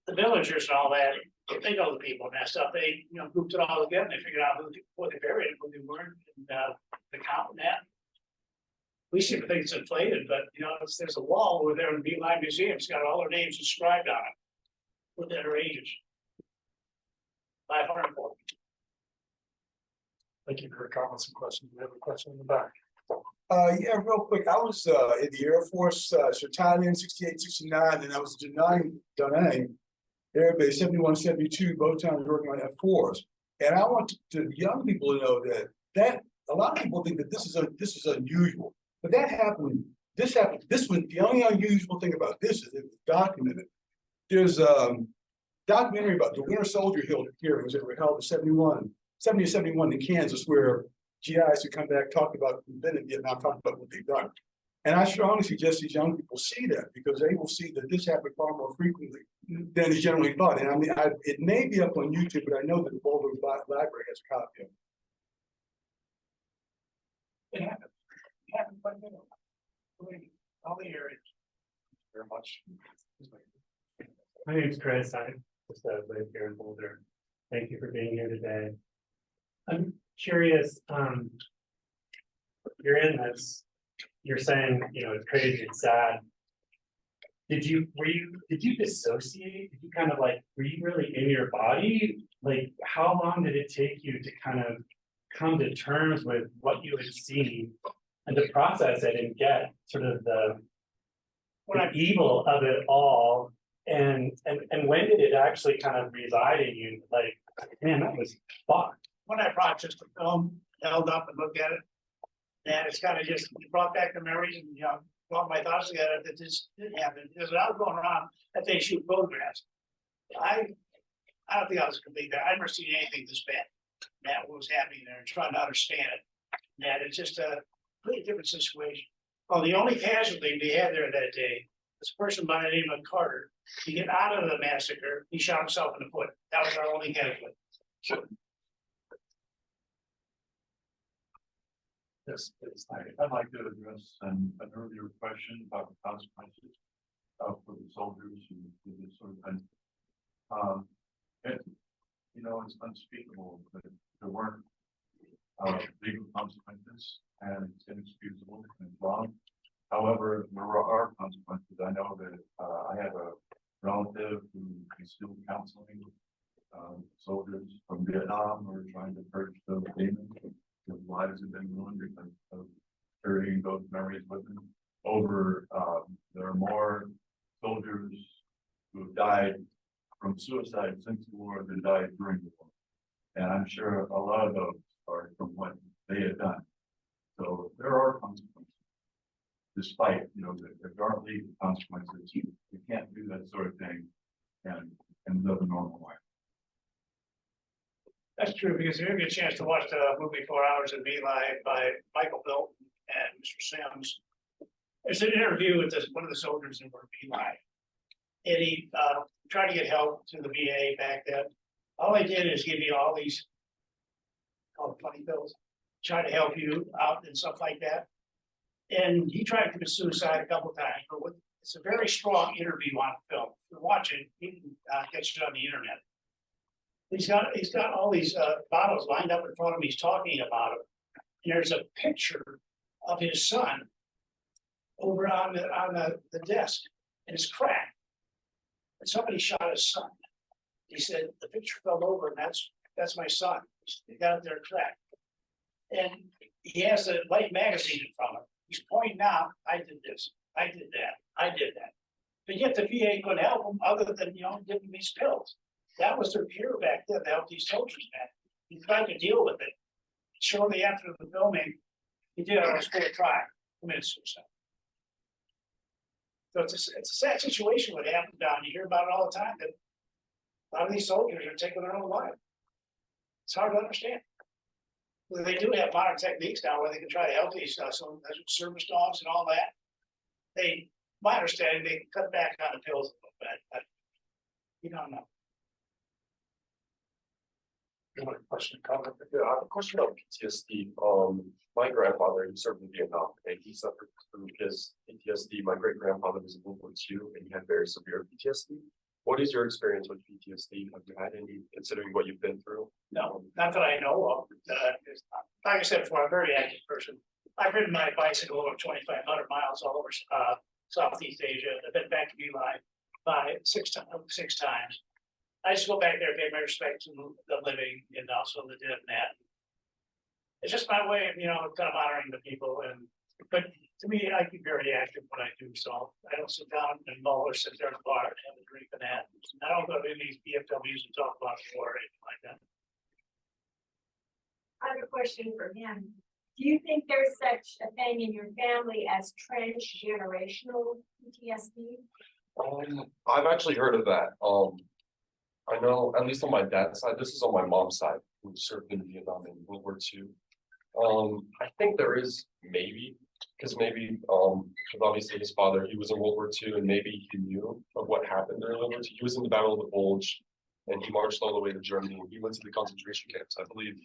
the villagers and all that, they know the people and that stuff, they, grouped it all together, they figured out who they buried, and who they weren't, and, the count and that. We seem to think it's inflated, but, there's a wall over there in the My Lai Museum, it's got all their names inscribed on it. With their ages. 504. Thank you for your comments and questions. We have a question in the back. Yeah, real quick. I was in the Air Force, Battalion 68, 69, and I was Da Nang Air Base 71, 72, both times working on F4s. And I want to young people to know that a lot of people think that this is unusual, but that happened. This happened. This was the only unusual thing about this is it was documented. There's a documentary about the Winter Soldier hearings that were held in 70 to 71 in Kansas, where GIs who come back talked about been in Vietnam, talked about what they've done. And I strongly suggest these young people see that because they will see that this happened far more frequently than is generally thought. And I mean, it may be up on YouTube, but I know that the Boulder Library has a copy of it. It happened. It happened quite a bit. All the areas. Very much. My name's Chris. I just live here in Boulder. Thank you for being here today. I'm curious, you're in this, you're saying, it's crazy, it's sad. Did you dissociate? Did you kind of were you really in your body? Like, how long did it take you to kind of come to terms with what you had seen and to process it and get sort of the evil of it all? And when did it actually kind of reside in you? Like, man, that was fucked. When I brought just the film, held up and looked at it, and it's kind of just brought back the memories and brought my thoughts together that this did happen. Because when I was going around that they shoot photographs, I don't think I was complete there. I've never seen anything this bad. That what was happening there and trying to understand it. That it's just a completely different situation. Well, the only casualty we had there that day was a person by the name of Carter. To get out of the massacre, he shot himself in the foot. That was our only casualty. Yes, please. I'd like to address an earlier question about the consequences for the soldiers who did this sort of thing. It's unspeakable that there weren't legal consequences, and it's inexcusable and it's wrong. However, there are consequences. I know that I have a relative who is still counseling soldiers from Vietnam who are trying to purge those demons. Their lives have been ruined because of carrying those memories with them. There are more soldiers who have died from suicide since the war than died during the war. And I'm sure a lot of those are from what they had done. So there are consequences. Despite, there aren't legal consequences, you can't do that sort of thing and live a normal life. That's true, because if you get a chance to watch the movie 4 Hours in My Lai by Michael Bilton and Mr. Sims, there's an interview with one of the soldiers in My Lai. And he tried to get help through the VA back then. All they did is give you all these called funny pills, try to help you out and stuff like that. And he tried to commit suicide a couple of times, but it's a very strong interview on film. If you're watching, you can catch it on the internet. He's got all these bottles lined up in front of him. He's talking about them. And there's a picture of his son over on the desk, and it's cracked. And somebody shot his son. He said the picture fell over, and that's my son. He got it there cracked. And he has a Light magazine in front of him. He's pointing out, I did this, I did that, I did that. But yet the VA couldn't help him other than, giving these pills. That was their cure back then to help these soldiers back. He tried to deal with it. Shortly after the filming, he did on a school trial, committed suicide. So it's a sad situation what happened down. You hear about it all the time that a lot of these soldiers are taking their own life. It's hard to understand. Well, they do have modern techniques now where they can try to help these service dogs and all that. My understanding, they cut back on the pills a little bit, but you don't know. Question, comment? Yeah, I have a question about PTSD. My grandfather, he served in Vietnam and he suffered from his PTSD. My great grandfather was in World War II and he had very severe PTSD. What is your experience with PTSD? Have you had any, considering what you've been through? No, not that I know of. Like I said before, I'm a very active person. I've ridden my bicycle over 2,500 miles all over Southeast Asia. I've been back to My Lai six times. I just go back there, pay my respects to the living and also the dead and that. It's just my way of, kind of honoring the people but to me, I keep very active when I do, so I don't sit down and mull or sit there at the bar and have a drink and that. I don't go to any of these BFWs and talk about war or anything like that. I have a question for him. Do you think there's such a thing in your family as transgenerational PTSD? I've actually heard of that. I know, at least on my dad's side, this is on my mom's side, who served in Vietnam in World War II. I think there is maybe, because obviously his father, he was in World War II, and maybe he knew of what happened during World War II. He was in the Battle of the Bulge, and he marched all the way to Germany. He went to the concentration camps, I believe,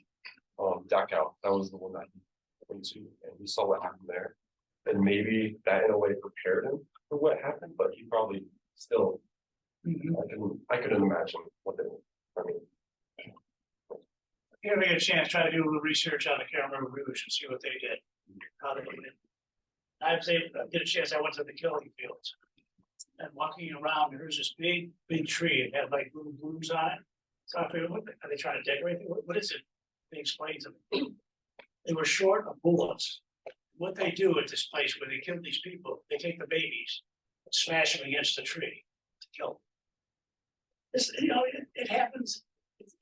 Dachau. That was the one that he went to, and he saw what happened there. And maybe that in a way prepared him for what happened, but he probably still, I couldn't imagine what they were. I mean, If you ever get a chance, try to do a little research on the Khmer Rouge and see what they did. How they did it. I did a chance, I went to the killing fields. And walking around, there was this big tree. It had like little blooms on it. So I figured, are they trying to decorate it? What is it? They explained to me. They were short of bullets. What they do at this place where they kill these people, they take the babies, and smash them against the tree to kill them. This, it happens.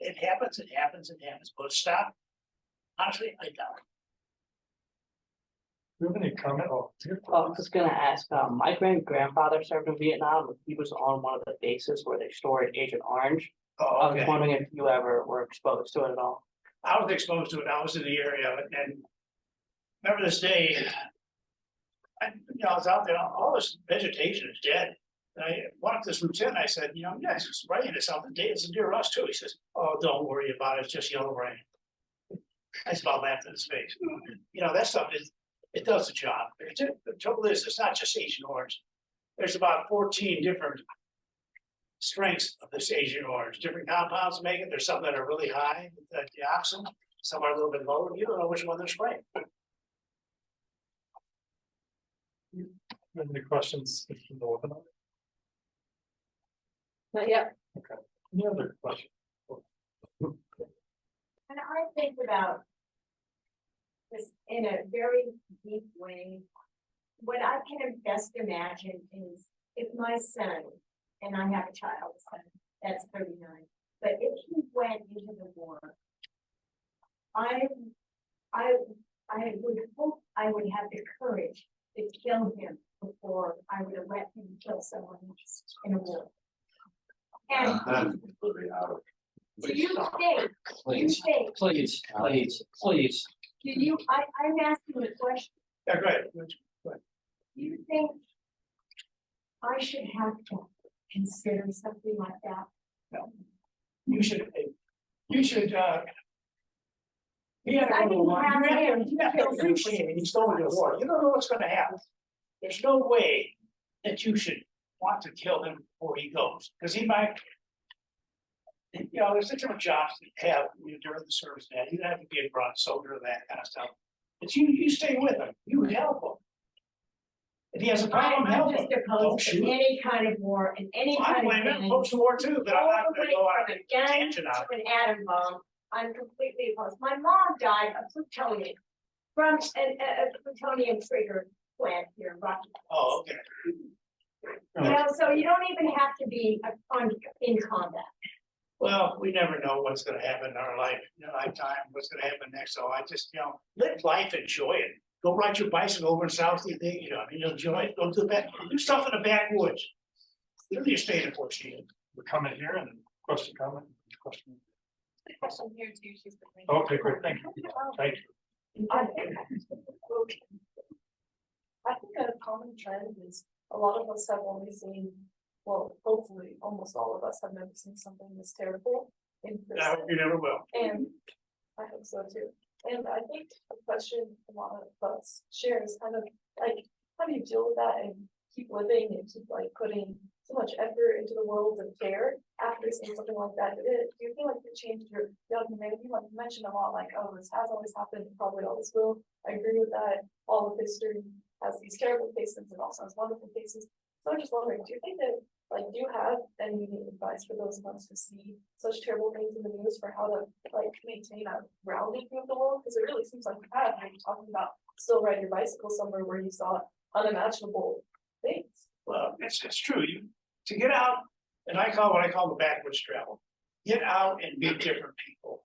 It happens. But stop. Honestly, I doubt it. Do you have any comment? I was just gonna ask, my grandfather served in Vietnam. He was on one of the bases where they stored Agent Orange. I was wondering if you ever were exposed to it at all. I was exposed to it. I was in the area of it, and remember this day. I was out there. All this vegetation is dead. And I walked this lieutenant. I said, you guys are spraying this out the day. It's near us too. He says, "Oh, don't worry about it. It's just yellow rain." I just about laughed in his face. That stuff it does the job. The trouble is, it's not just Agent Orange. There's about 14 different strengths of this Agent Orange. Different compounds make it. There's some that are really high, the dioxin. Some are a little bit lower. You don't know which one they're spraying. Any questions from the webinar? Not yet. Okay. Any other questions? And I think about this in a very deep way. What I can best imagine is if my son, and I have a child, son, that's 39, but if he went into the war, I would hope I would have the courage to kill him before I would have let him kill someone in a war. And do you think, Please, I'm asking a question. Yeah, go ahead. Do you think I should have to consider something like that? No. You should. He had I didn't have you have to appreciate it. He's going to war. You don't know what's going to happen. There's no way that you should want to kill him before he goes, because he might. There's different jobs that have during the service. Now, you don't have to be a bronze soldier or that kind of stuff. But you stay with him. You help him. If he has a problem, help him. I'm just opposed to any kind of war and any kind of. I'm opposed to war too, but I'm not going to go out on a tangent on it. An atom bomb. I'm completely opposed. My mom died of plutonium from a plutonium trigger plant here in Rocky. Oh, okay. So you don't even have to be in combat. Well, we never know what's going to happen in our lifetime, what's going to happen next. So I just, live life, enjoy it. Go ride your bicycle over in Southeast Asia. Enjoy it. Go do do stuff in the backwoods. You don't need to stay in the Fort Stevens. We're coming here and question. Question here too. She's Okay, great. Thank you. Thank you. I think a common trend is a lot of us have only seen, well, hopefully almost all of us have never seen something this terrible in person. You never will. And I hope so too. And I think the question a lot of us share is kind of like, how do you deal with that and keep living and keep like putting so much effort into the world of care after seeing something like that. Do you feel like it changed your humanity? Like you mentioned a lot, like, oh, this has always happened, probably always will. I agree with that. All of history has these terrible cases and also has wonderful cases. So I'm just wondering, do you think that, like, do you have any advice for those of us who see such terrible things in the news for how to, like, maintain a grounding view of the world? Because it really seems like you have, when you're talking about still riding your bicycle somewhere where you saw unimaginable things. Well, it's true, to get out, and I call what I call the backwoods travel. Get out and meet different people.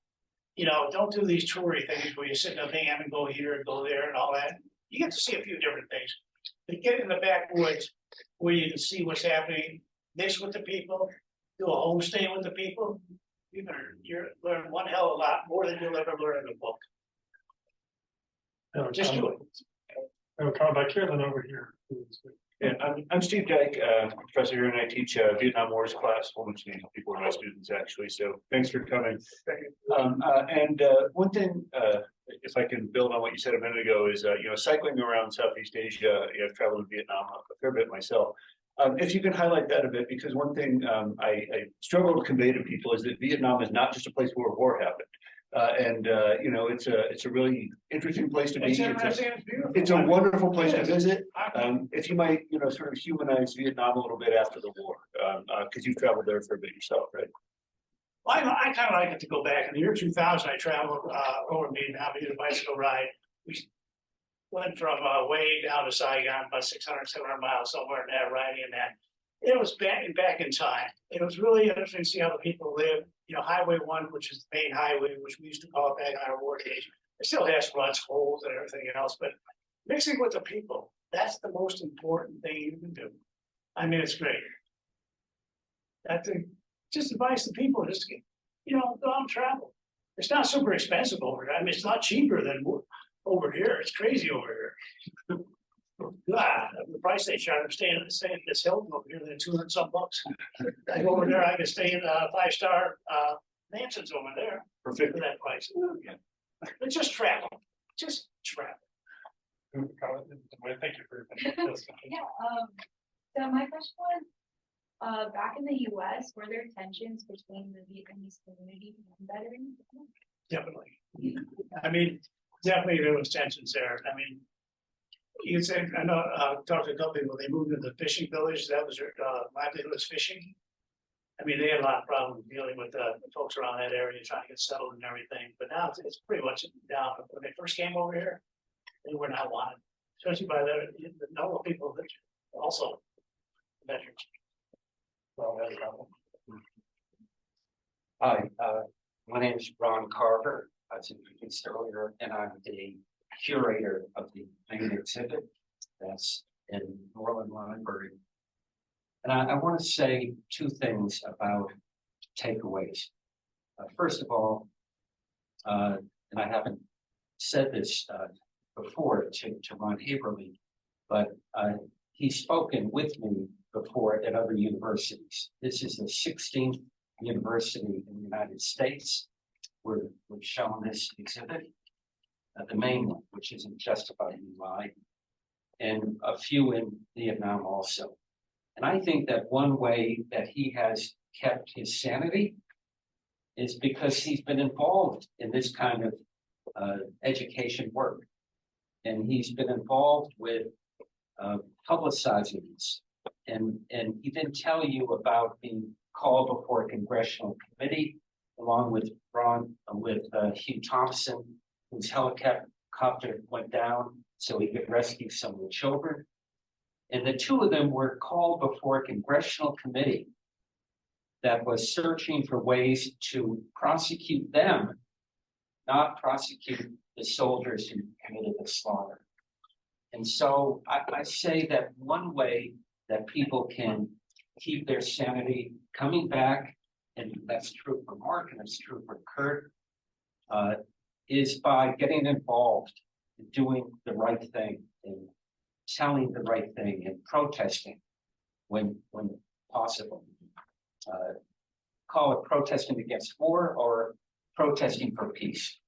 You know, don't do these toury things where you sit in a van and go here and go there and all that. You get to see a few different things. But get in the backwoods where you can see what's happening, mix with the people, do a homestay with the people. You're learn one hell of a lot more than you'll ever learn in a book. Just do it. I'll come back here, then over here. Yeah, I'm Steve Dyke, professor here, and I teach Vietnam Wars class. A whole bunch of people are my students, actually. So thanks for coming. One thing, if I can build on what you said a minute ago, is cycling around Southeast Asia. I've traveled to Vietnam a fair bit myself. If you can highlight that a bit, because one thing I struggle to convey to people is that Vietnam is not just a place where war happened. It's a really interesting place to be. It's a wonderful place to visit. If you might, sort of humanize Vietnam a little bit after the war, because you've traveled there for a bit yourself, right? Well, I kind of like it to go back. In the year 2000, I traveled over Vietnam, I did a bicycle ride. We went from way down to Saigon, about 600, 700 miles, somewhere in that, riding in that. It was back in time. It was really interesting to see how the people live. Highway 1, which is the main highway, which we used to call it back in our war days. It still has ruts, holes, and everything else, but mixing with the people, that's the most important thing you can do. I mean, it's great. Just advise the people, just go out and travel. It's not super expensive over there. I mean, it's not cheaper than over here. It's crazy over here. The price they charge, I'm staying at this Hilton over here, they're 200 some bucks. I go over there, I can stay in 5-star mansions over there for that price. Yeah. But just travel. Just travel. Thank you for Yeah, so my question was, back in the US, were there tensions between the Vietnamese community and veterans? Definitely. I mean, definitely there was tensions there. I mean, you can say, I know, talked to a couple people, they moved into the fishing village, that was their livelihood was fishing. I mean, they had a lot of problems dealing with the folks around that area, trying to get settled and everything, but now it's pretty much down. When they first came over here, they were not wanted, especially by the normal people that also veterans. Hi, my name is Ron Carver, as introduced earlier, and I'm the curator of the main exhibit that's in Norland Library. And I want to say two things about takeaways. First of all, and I haven't said this before to Ron Haeberle, but he's spoken with me before at other universities. This is the 16th university in the United States where we've shown this exhibit. The main one, which isn't just about My Lai, and a few in Vietnam also. And I think that one way that he has kept his sanity is because he's been involved in this kind of education work. And he's been involved with publicizing this. And he didn't tell you about being called before a congressional committee, along with Hugh Thompson, whose helicopter went down so he could rescue some of the children. And the two of them were called before a congressional committee that was searching for ways to prosecute them, not prosecute the soldiers who committed the slaughter. And so I say that one way that people can keep their sanity coming back, and that's true for Mark and it's true for Kurt, is by getting involved in doing the right thing and telling the right thing and protesting when possible. Call it protesting against war or protesting for peace.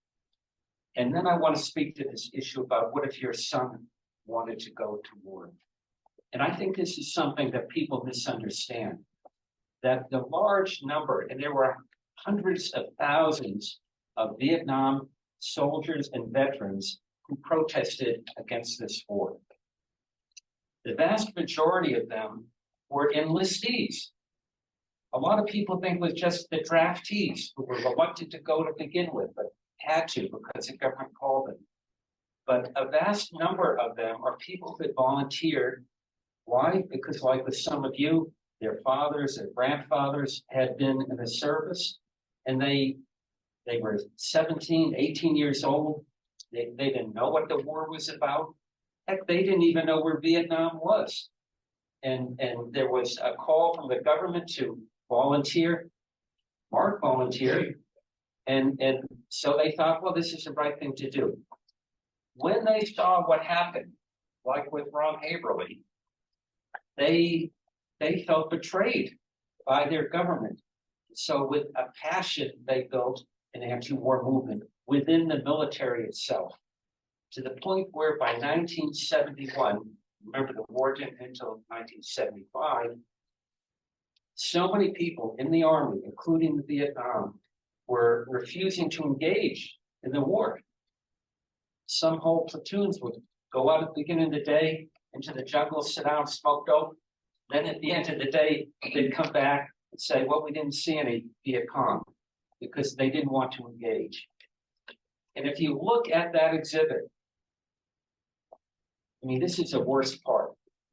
And then I want to speak to this issue about what if your son wanted to go to war? And I think this is something that people misunderstand. That the large number, and there were hundreds of thousands of Vietnam soldiers and veterans who protested against this war. The vast majority of them were enlistees. A lot of people think it was just the draftees who were reluctant to go to begin with, but had to because the government called them. But a vast number of them are people that volunteered. Why? Because like with some of you, their fathers, their grandfathers had been in the service, and they were 17, 18 years old. They didn't know what the war was about. Heck, they didn't even know where Vietnam was. And there was a call from the government to volunteer. Mark volunteered. And so they thought, well, this is the right thing to do. When they saw what happened, like with Ron Haeberle, they felt betrayed by their government. So with a passion, they built an anti-war movement within the military itself, to the point where by 1971, remember the war didn't end until 1975, so many people in the army, including the Vietnam, were refusing to engage in the war. Some whole platoons would go out at the beginning of the day into the jungle, sit down, smoke dope. Then at the end of the day, they'd come back and say, well, we didn't see any Viet Cong because they didn't want to engage. And if you look at that exhibit, I mean, this is the worst part.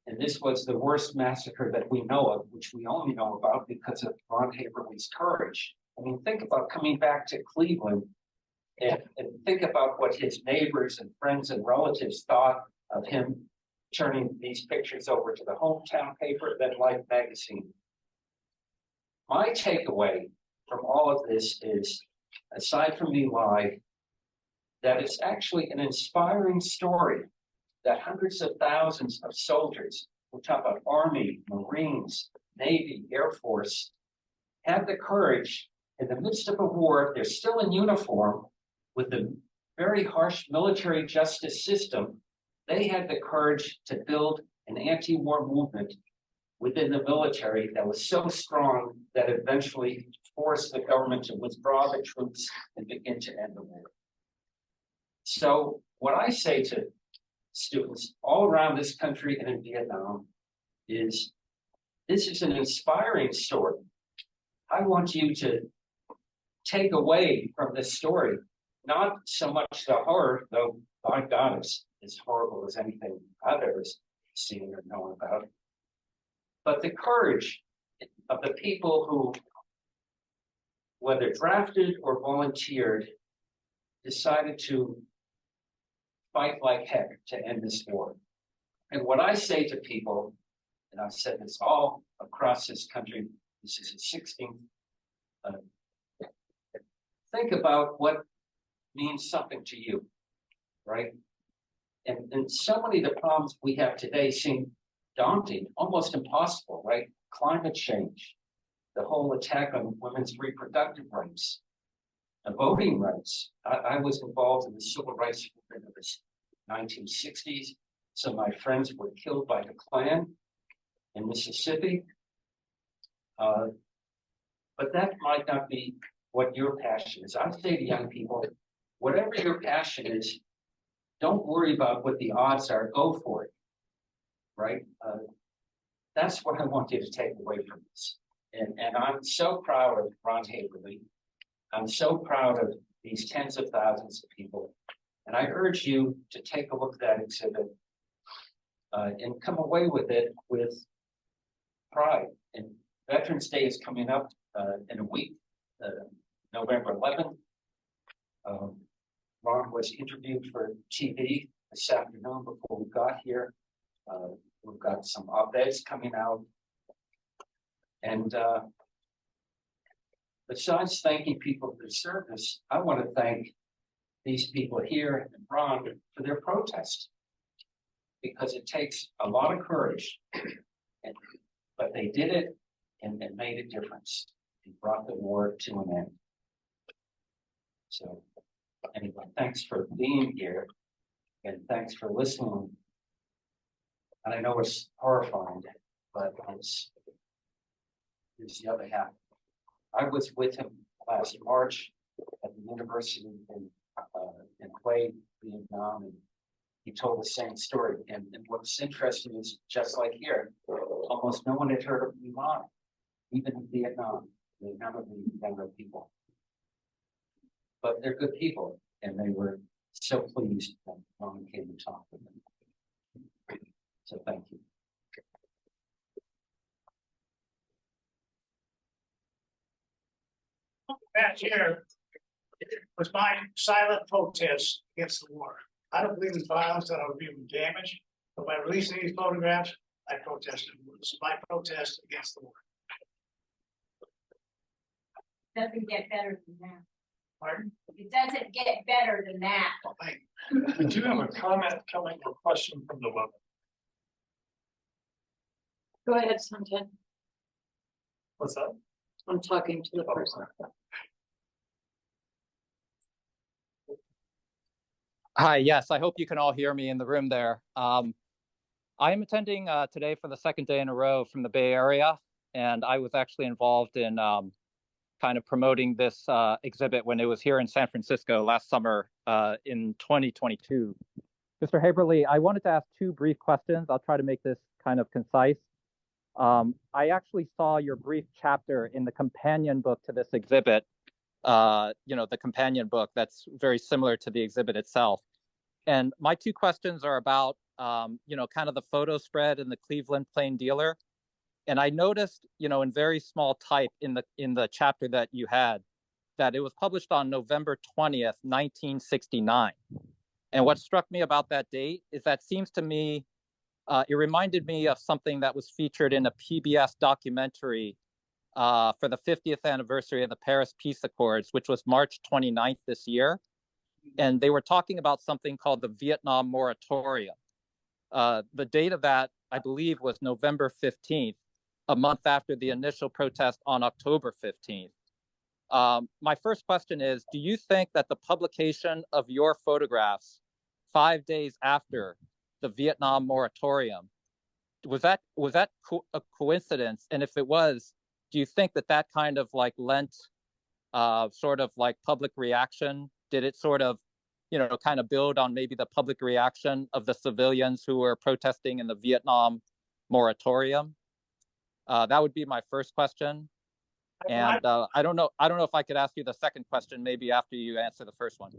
And this was the worst massacre that we know of, which we only know about because of Ron Haeberle's courage. I mean, think about coming back to Cleveland and think about what his neighbors and friends and relatives thought of him turning these pictures over to the hometown paper, then Life magazine. My takeaway from all of this is, aside from My Lai, that it's actually an inspiring story that hundreds of thousands of soldiers, we're talking about Army, Marines, Navy, Air Force, had the courage in the midst of a war. They're still in uniform with the very harsh military justice system. They had the courage to build an anti-war movement within the military that was so strong that eventually forced the government to withdraw the troops and begin to end the war. So what I say to students all around this country and in Vietnam is, this is an inspiring story. I want you to take away from this story, not so much the horror, though by God, it's as horrible as anything I've ever seen or known about, but the courage of the people who, whether drafted or volunteered, decided to fight like heck to end this war. And what I say to people, and I've said this all across this country, this is the 16th, think about what means something to you, right? And so many of the problems we have today seem daunting, almost impossible, right? Climate change, the whole attack on women's reproductive rights, voting rights. I was involved in the civil rights movement of the 1960s. Some of my friends were killed by the Klan in Mississippi. But that might not be what your passion is. I say to young people, whatever your passion is, don't worry about what the odds are, go for it, right? That's what I want you to take away from this. And I'm so proud of Ron Haeberle. I'm so proud of these tens of thousands of people. And I urge you to take a look at that exhibit and come away with it with pride. And Veterans Day is coming up in a week, November 11th. Ron was interviewed for TV this afternoon before we got here. We've got some op-eds coming out. And besides thanking people for their service, I want to thank these people here and Ron for their protest, because it takes a lot of courage, but they did it and made a difference. It brought the war to an end. So anyway, thanks for being here and thanks for listening. And I know it's horrifying, but it's the other half. I was with him last March at the university in Hue, Vietnam, and he told the same story. And what's interesting is, just like here, almost no one had heard of My Lai, even in Vietnam. None of the younger people. But they're good people, and they were so pleased that Ron came and talked with them. So thank you. That here was my silent protest against the war. I don't believe in violence, that I would be damaged, but by releasing these photographs, I protested. It's my protest against the war. Doesn't get better than that. Pardon? It doesn't get better than that. We do have a comment coming, or question from the web. Go ahead, Santan. What's that? I'm talking to the person. Hi, yes, I hope you can all hear me in the room there. I am attending today for the second day in a row from the Bay Area, and I was actually involved in kind of promoting this exhibit when it was here in San Francisco last summer in 2022. Mr. Haeberle, I wanted to ask two brief questions. I'll try to make this kind of concise. I actually saw your brief chapter in the companion book to this exhibit, the companion book that's very similar to the exhibit itself. And my two questions are about, kind of the photo spread in the Cleveland Plain Dealer. And I noticed, in very small type in the chapter that you had, that it was published on November 20th, 1969. And what struck me about that date is that seems to me, it reminded me of something that was featured in a PBS documentary for the 50th anniversary of the Paris Peace Accords, which was March 29th this year. And they were talking about something called the Vietnam Moratorium. The date of that, I believe, was November 15th, a month after the initial protest on October 15th. My first question is, do you think that the publication of your photographs 5 days after the Vietnam moratorium, was that a coincidence? And if it was, do you think that kind of like lent sort of like public reaction? Did it sort of, kind of build on maybe the public reaction of the civilians who were protesting in the Vietnam moratorium? That would be my first question. And I don't know if I could ask you the second question maybe after you answer the first one.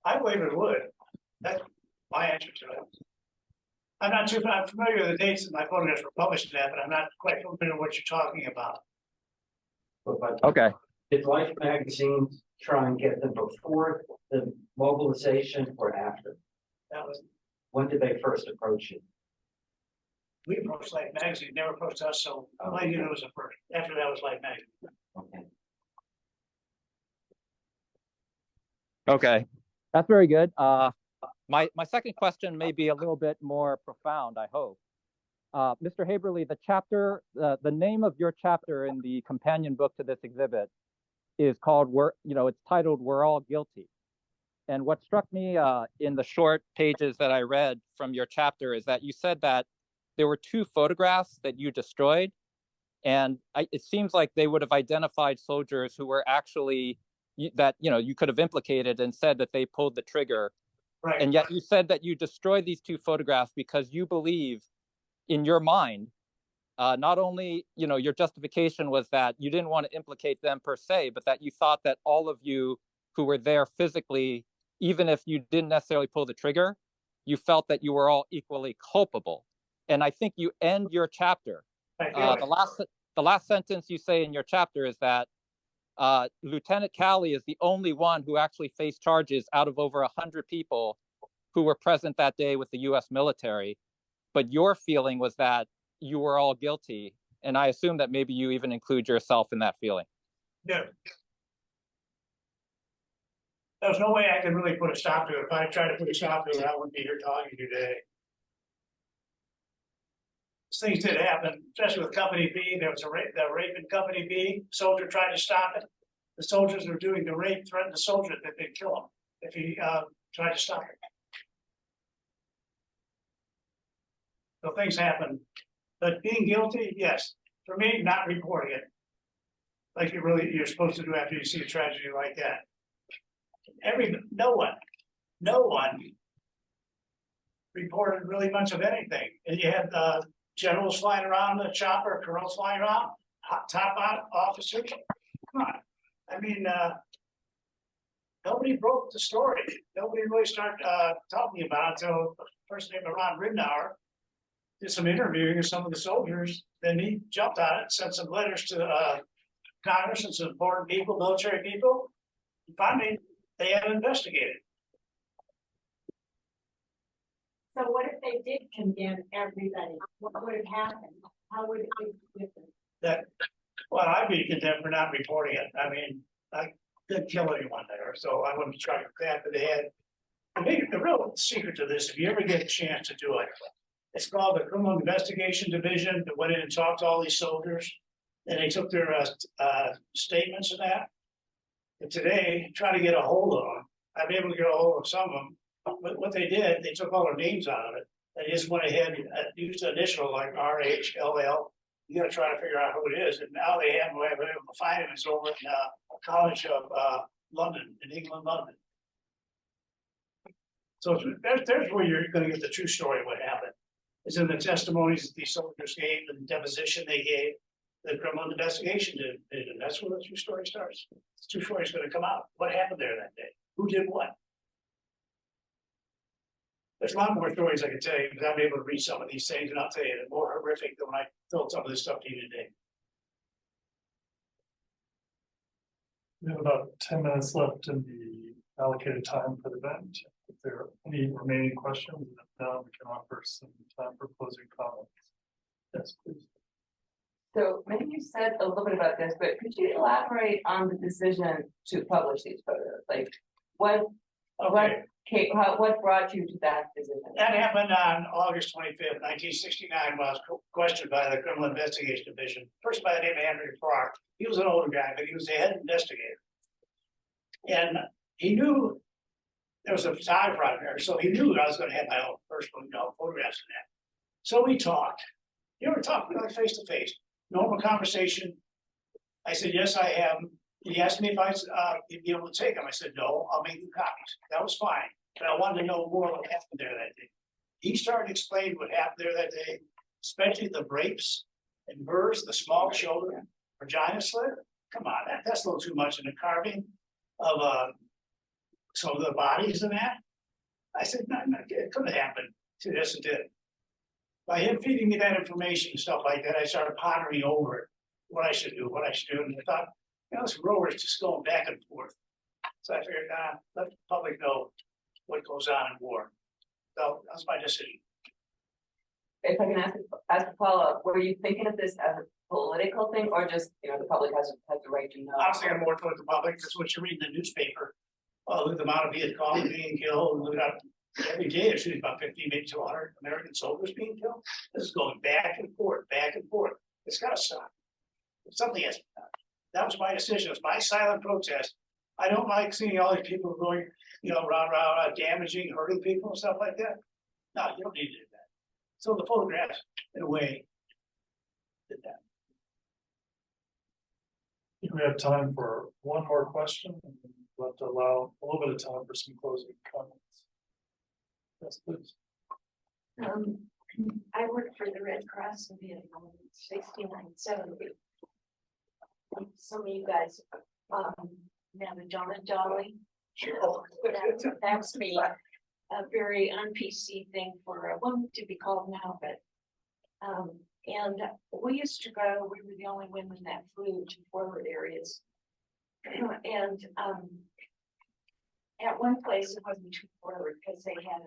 I believe it would. That's my answer to it. I'm familiar with the dates that my photographs were published at, but I'm not quite familiar with what you're talking about. Okay. Did Life magazine try and get them before the mobilization or after? When did they first approach you? We approached Life magazine, never approached us, so all I knew it was the first. After that was Life magazine. Okay, that's very good. My second question may be a little bit more profound, I hope. Mr. Haeberle, the name of your chapter in the companion book to this exhibit is called, it's titled "We're All Guilty." And what struck me in the short pages that I read from your chapter is that you said that there were two photographs that you destroyed, and it seems like they would have identified soldiers who were actually you could have implicated and said that they pulled the trigger. Right. And yet you said that you destroyed these two photographs because you believe in your mind, not only, your justification was that you didn't want to implicate them per se, but that you thought that all of you who were there physically, even if you didn't necessarily pull the trigger, you felt that you were all equally culpable. And I think you end your chapter. The last sentence you say in your chapter is that Lieutenant Calley is the only one who actually faced charges out of over 100 people who were present that day with the U.S. military. But your feeling was that you were all guilty. And I assume that maybe you even include yourself in that feeling. No. There's no way I can really put a stop to it. If I tried to put a stop to it, I wouldn't be here talking today. Things did happen, especially with Company B. There was a rape in Company B. Soldier tried to stop it. The soldiers who were doing the rape threatened the soldier that they'd kill him if he tried to stop it. So things happen, but being guilty, yes, for me, not reporting it. Like you're supposed to do after you see a tragedy like that. No one reported really much of anything. And you had generals flying around the chopper, colonels flying around, top officers. Come on. I mean, nobody broke the story. Nobody really started talking about it until a person named Ron Haeberle did some interviewing of some of the soldiers. Then he jumped on it, sent some letters to Congress and some important people, military people. And finally, they had investigated. So what if they did condemn everybody? What would have happened? How would it be different? Well, I'd be condemned for not reporting it. I mean, I didn't kill anyone there, so I wouldn't try to that. But they had the real secret to this. If you ever get a chance to do it, it's called the Criminal Investigation Division. That went in and talked to all these soldiers, and they took their statements of that. And today, try to get a hold of them. I've been able to get a hold of some of them. But what they did, they took all their names out of it. They just went ahead and used the initial like RHLL. You got to try to figure out who it is. And now they have been able to find him. It's over in College of London, in England, London. So there's where you're going to get the true story of what happened. It's in the testimonies that these soldiers gave, the deposition they gave, the criminal investigation did. And that's where the true story starts. The true story is going to come out. What happened there that day? Who did what? There's a lot more stories I can tell you, because I'm able to read some of these things, and I'll tell you they're more horrific than when I told some of this stuff to you today. We have about 10 minutes left in the allocated time for the event. If there are any remaining questions, now we can offer some time for closing comments. Yes, please. So maybe you said a little bit about this, but could you elaborate on the decision to publish these photos? Like what brought you to that decision? That happened on August 25th, 1969, when I was questioned by the Criminal Investigation Division. First by the name of Henry Clark. He was an older guy, but he was the head investigator. And he knew there was a photographer out there, so he knew that I was going to have my own personal photographs in that. So we talked. You know, we're talking like face to face, normal conversation. I said, yes, I am. He asked me if I'd be able to take them. I said, no, I'll make you copies. That was fine. But I wanted to know more what happened there that day. He started explaining what happened there that day, especially the rapes and burrs, the small children, vagina slit. Come on, that's a little too much in the carving of some of the bodies and that. I said, no, it couldn't happen to this and did. By him feeding me that information and stuff like that, I started pondering over it, what I should do. And I thought, you know, this rower is just going back and forth. So I figured, let the public know what goes on in war. So that's my decision. If I can ask a follow-up, were you thinking of this as a political thing, or just, you know, the public has the right to know? Honestly, I'm more towards the public, because what you read in the newspaper, look at the amount of Viet Cong being killed, look at every day there's shooting about 50, maybe 200 American soldiers being killed. This is going back and forth, back and forth. It's got to stop. Something has to be done. That was my decision. It was my silent protest. I don't like seeing all these people going, you know, around, damaging, hurting people and stuff like that. No, you don't need to do that. So the photographs, in a way, did that. I think we have time for one more question, and we'll have to allow a little bit of time for some closing comments. Yes, please. I worked for the Red Cross in Vietnam in 69, 70. Some of you guys, remember John and Dolly? Sure. That's me. A very un-PC thing for a woman to be called now, but and we used to go. We were the only women that flew to forward areas, and at one place it wasn't too forward because they had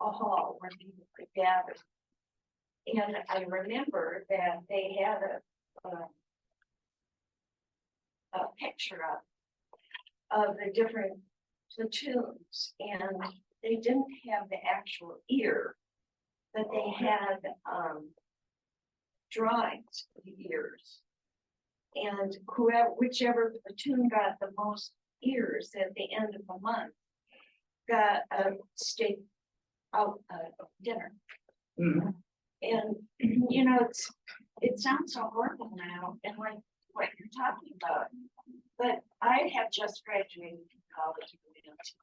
a hall where people could gather. And I remember that they had a picture of the different platoons, and they didn't have the actual ear, but they had drawings of the ears. And whichever platoon got the most ears at the end of the month got a state out dinner. Mhm. And, it sounds so horrible now, and like what you're talking about. But I have just graduated from college,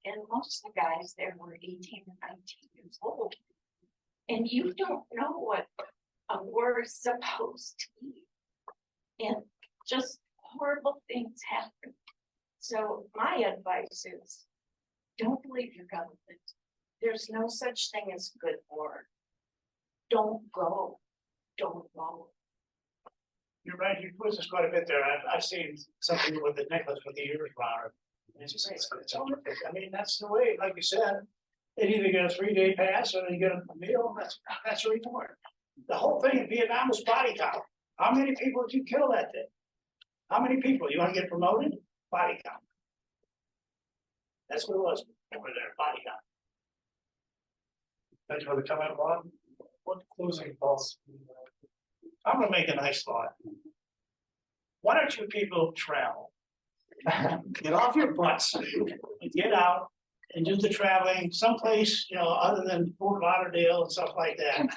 and most of the guys there were 18 and 19 years old. And you don't know what a war's supposed to be. And just horrible things happen. So my advice is, don't believe your government. There's no such thing as good war. Don't go. Don't go. You're right, you put this quite a bit there. I've seen something with the necklace with the ears around it. It's just, it's horrific. I mean, that's the way, like you said, they either get a 3-day pass or they get a meal. That's a reward. The whole thing in Vietnam was body count. How many people did you kill that day? How many people? You want to get promoted? Body count. That's what it was over there, body count. Thank you for the comment, Ron. What closing thoughts? I'm gonna make a nice thought. Why don't you people travel? Get off your butts and get out and do the traveling someplace, other than Fort Lauderdale and stuff like that.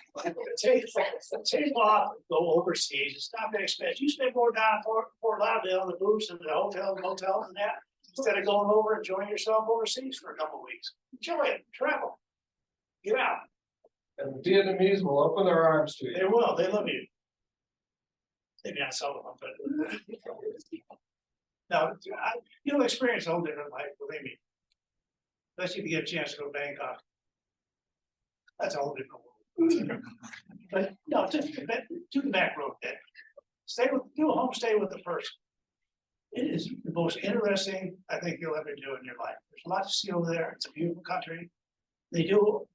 Take off, go overseas. It's not very expensive. You spend more down at Fort Lauderdale on the booths and the hotels, motels and that, instead of going over and enjoying yourself overseas for a couple of weeks. Enjoy it, travel. Get out. And the Vietnamese will open their arms to you. They will, they love you. Maybe not some of them, but. Now, you'll experience a whole different life, believe me. Especially if you get a chance to go to Bangkok. That's a whole different world. But no, just do the back road then. Do a homestay with the person. It is the most interesting, I think, you'll ever do in your life. There's a lot to see over there. It's a beautiful country. They do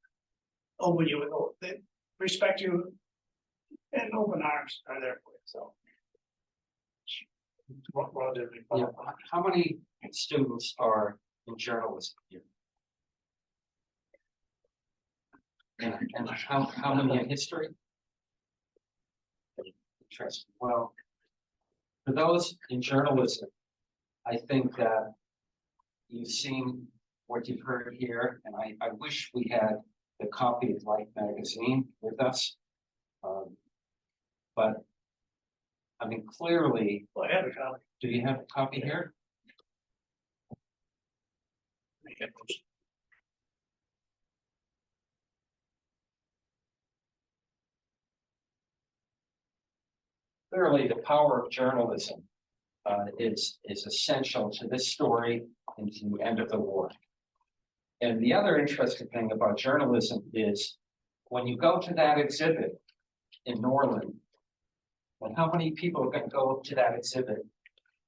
open you, they respect you, and open arms are there for you, so. Yeah, how many students are in journalism here? And how many in history? Interesting. Well, for those in journalism, I think that you've seen what you've heard here, and I wish we had the copy of Life magazine with us. But I mean, clearly. Well, I have a copy. Do you have a copy here? Clearly, the power of journalism is essential to this story and to the end of the war. And the other interesting thing about journalism is when you go to that exhibit in Norland, and how many people are going to go up to that exhibit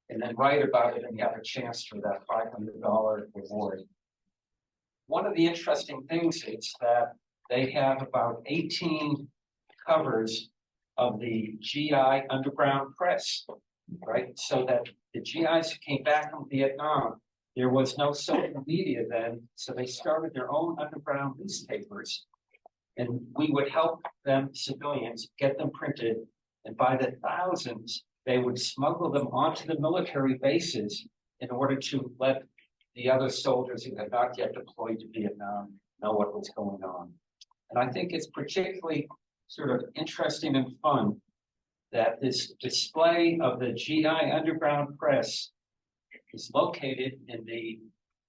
and then write about it and have a chance for that $500 reward? One of the interesting things is that they have about 18 covers of the GI underground press, right? So that the GIs who came back from Vietnam, there was no social media then, so they started their own underground newspapers, and we would help them, civilians, get them printed, and by the thousands, they would smuggle them onto the military bases in order to let the other soldiers who had not yet deployed to Vietnam know what was going on. And I think it's particularly sort of interesting and fun that this display of the GI underground press is located in the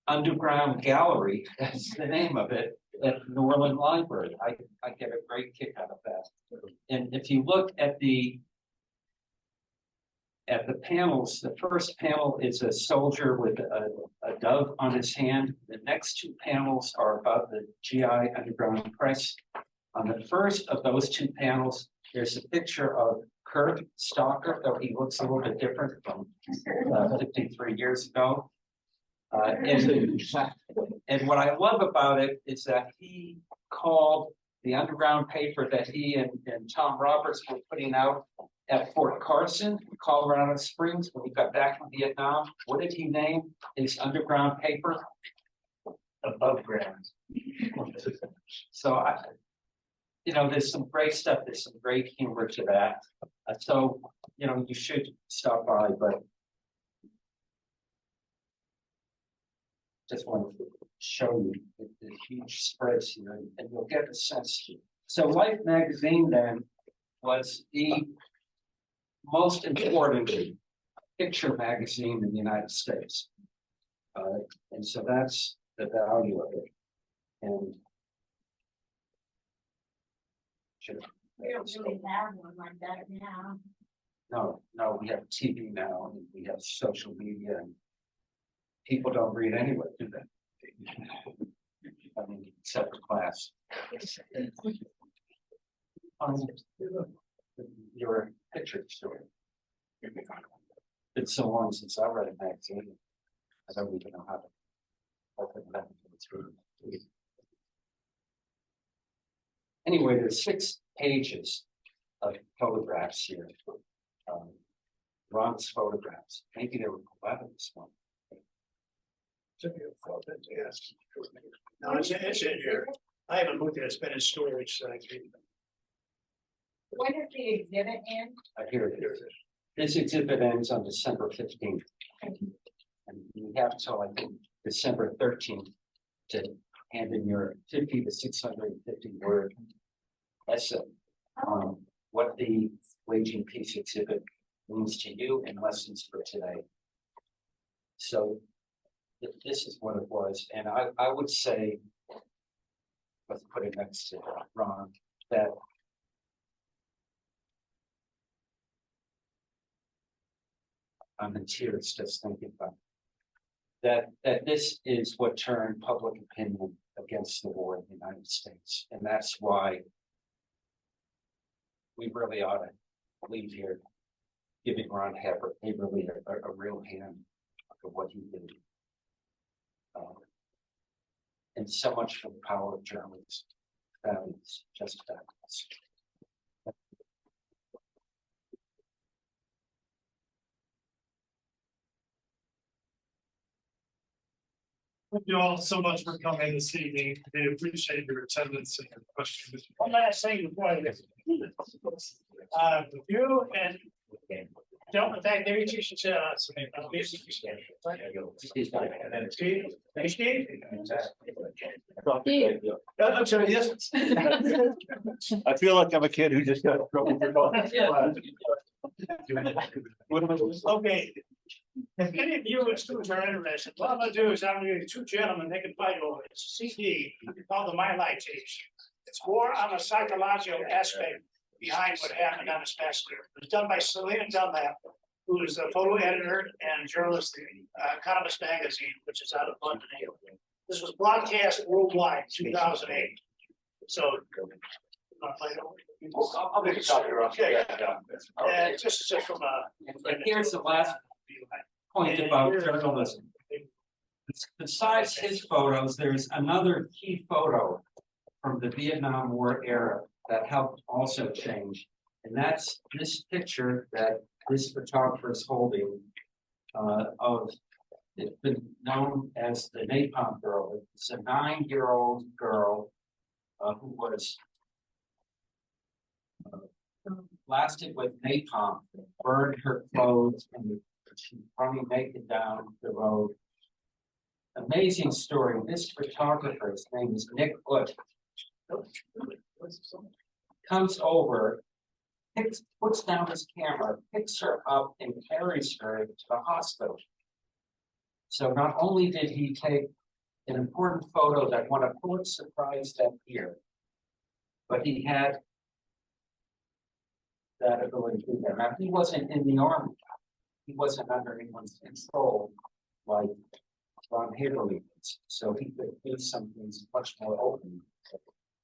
underground gallery, that's the name of it, at Norland Library. I get a great kick out of that. And if you look at the panels, the first panel is a soldier with a dove on his hand. The next two panels are about the GI underground press. On the first of those two panels, there's a picture of Kurt Stalker, though he looks a little bit different from 53 years ago. And what I love about it is that he called the underground paper that he and Tom Roberts were putting out at Fort Carson, Colorado Springs, when he got back from Vietnam. What did he name his underground paper? Above Ground. So there's some great stuff. There's some great humor to that. So you should stop by, but just wanted to show you the huge spreads here, and you'll get a sense. So Life magazine then was the most important picture magazine in the United States. And so that's the value of it. And We don't really have one like that now. no, we have TV now, and we have social media, and people don't read anyway, do they? I mean, except for class. Your picture story. It's so long since I read a magazine. I don't even know how to open that through. Anyway, there's 6 pages of photographs here. Ron's photographs. Maybe there were 11 this one. Yes. No, it's in here. I haven't looked at it, it's been in storage, so I can't. When does the exhibit end? Here it is. This exhibit ends on December 15th. And you have till, I think, December 13th to hand in your 50 to 650 word essay on what the Waging Peace exhibit means to you and lessons for today. So this is what it was. And I would say, let's put it next to Ron, that I'm in tears just thinking about it. That this is what turned public opinion against the war in the United States. And that's why we really ought to leave here giving Ron Haeberle a real hand for what he did. And so much for the power of journalism. Values, just fabulous. Thank you all so much for coming this evening. We appreciate your attendance and your questions. One last thing before I get. You and gentlemen, thank you. You should Steve. I'm sorry, yes. I feel like I'm a kid who just got in trouble for going. Okay. If any of you and students are interested, what I'm gonna do is I'm gonna give 2 gentlemen, they can fight over it. It's a CD called the My Lai tapes. It's more on the psychological aspect behind what happened on this massacre. It was done by Selena Dunlap, who is a photo editor and journalist in Economist Magazine, which is out of London. This was broadcast worldwide, 2008. So. I'll make a copy. Okay. And just from And here's the last point about journalism. Besides his photos, there's another key photo from the Vietnam War era that helped also change. And that's this picture that this photographer is holding of, it's been known as the Napalm Girl. It's a 9-year-old girl who was blasted with napalm, burned her clothes, and she running naked down the road. Amazing story. This photographer, his name is Nick Wood, comes over, puts down his camera, picks her up, and carries her to the hospital. So not only did he take an important photo that won a Pulitzer Prize that year, but he had that ability to do that. Now, he wasn't in the army. He wasn't under anyone's control like Ron Haeberle was. So he could do some things much more open.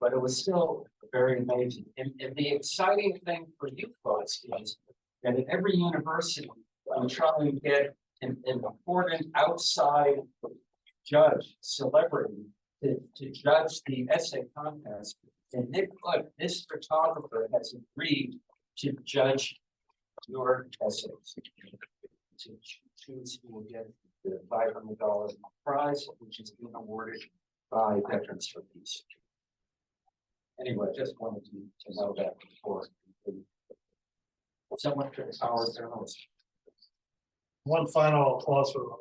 But it was still very amazing. And the exciting thing for you folks is that at every university, I'm trying to get an important outside judge, celebrity, to judge the essay contest. And Nick Wood, this photographer, has agreed to judge your essays, to choose who will get the $500 prize, which is being awarded by Veterans for Peace. Anyway, just wanted to know that before. So much for our journalism. One final applause for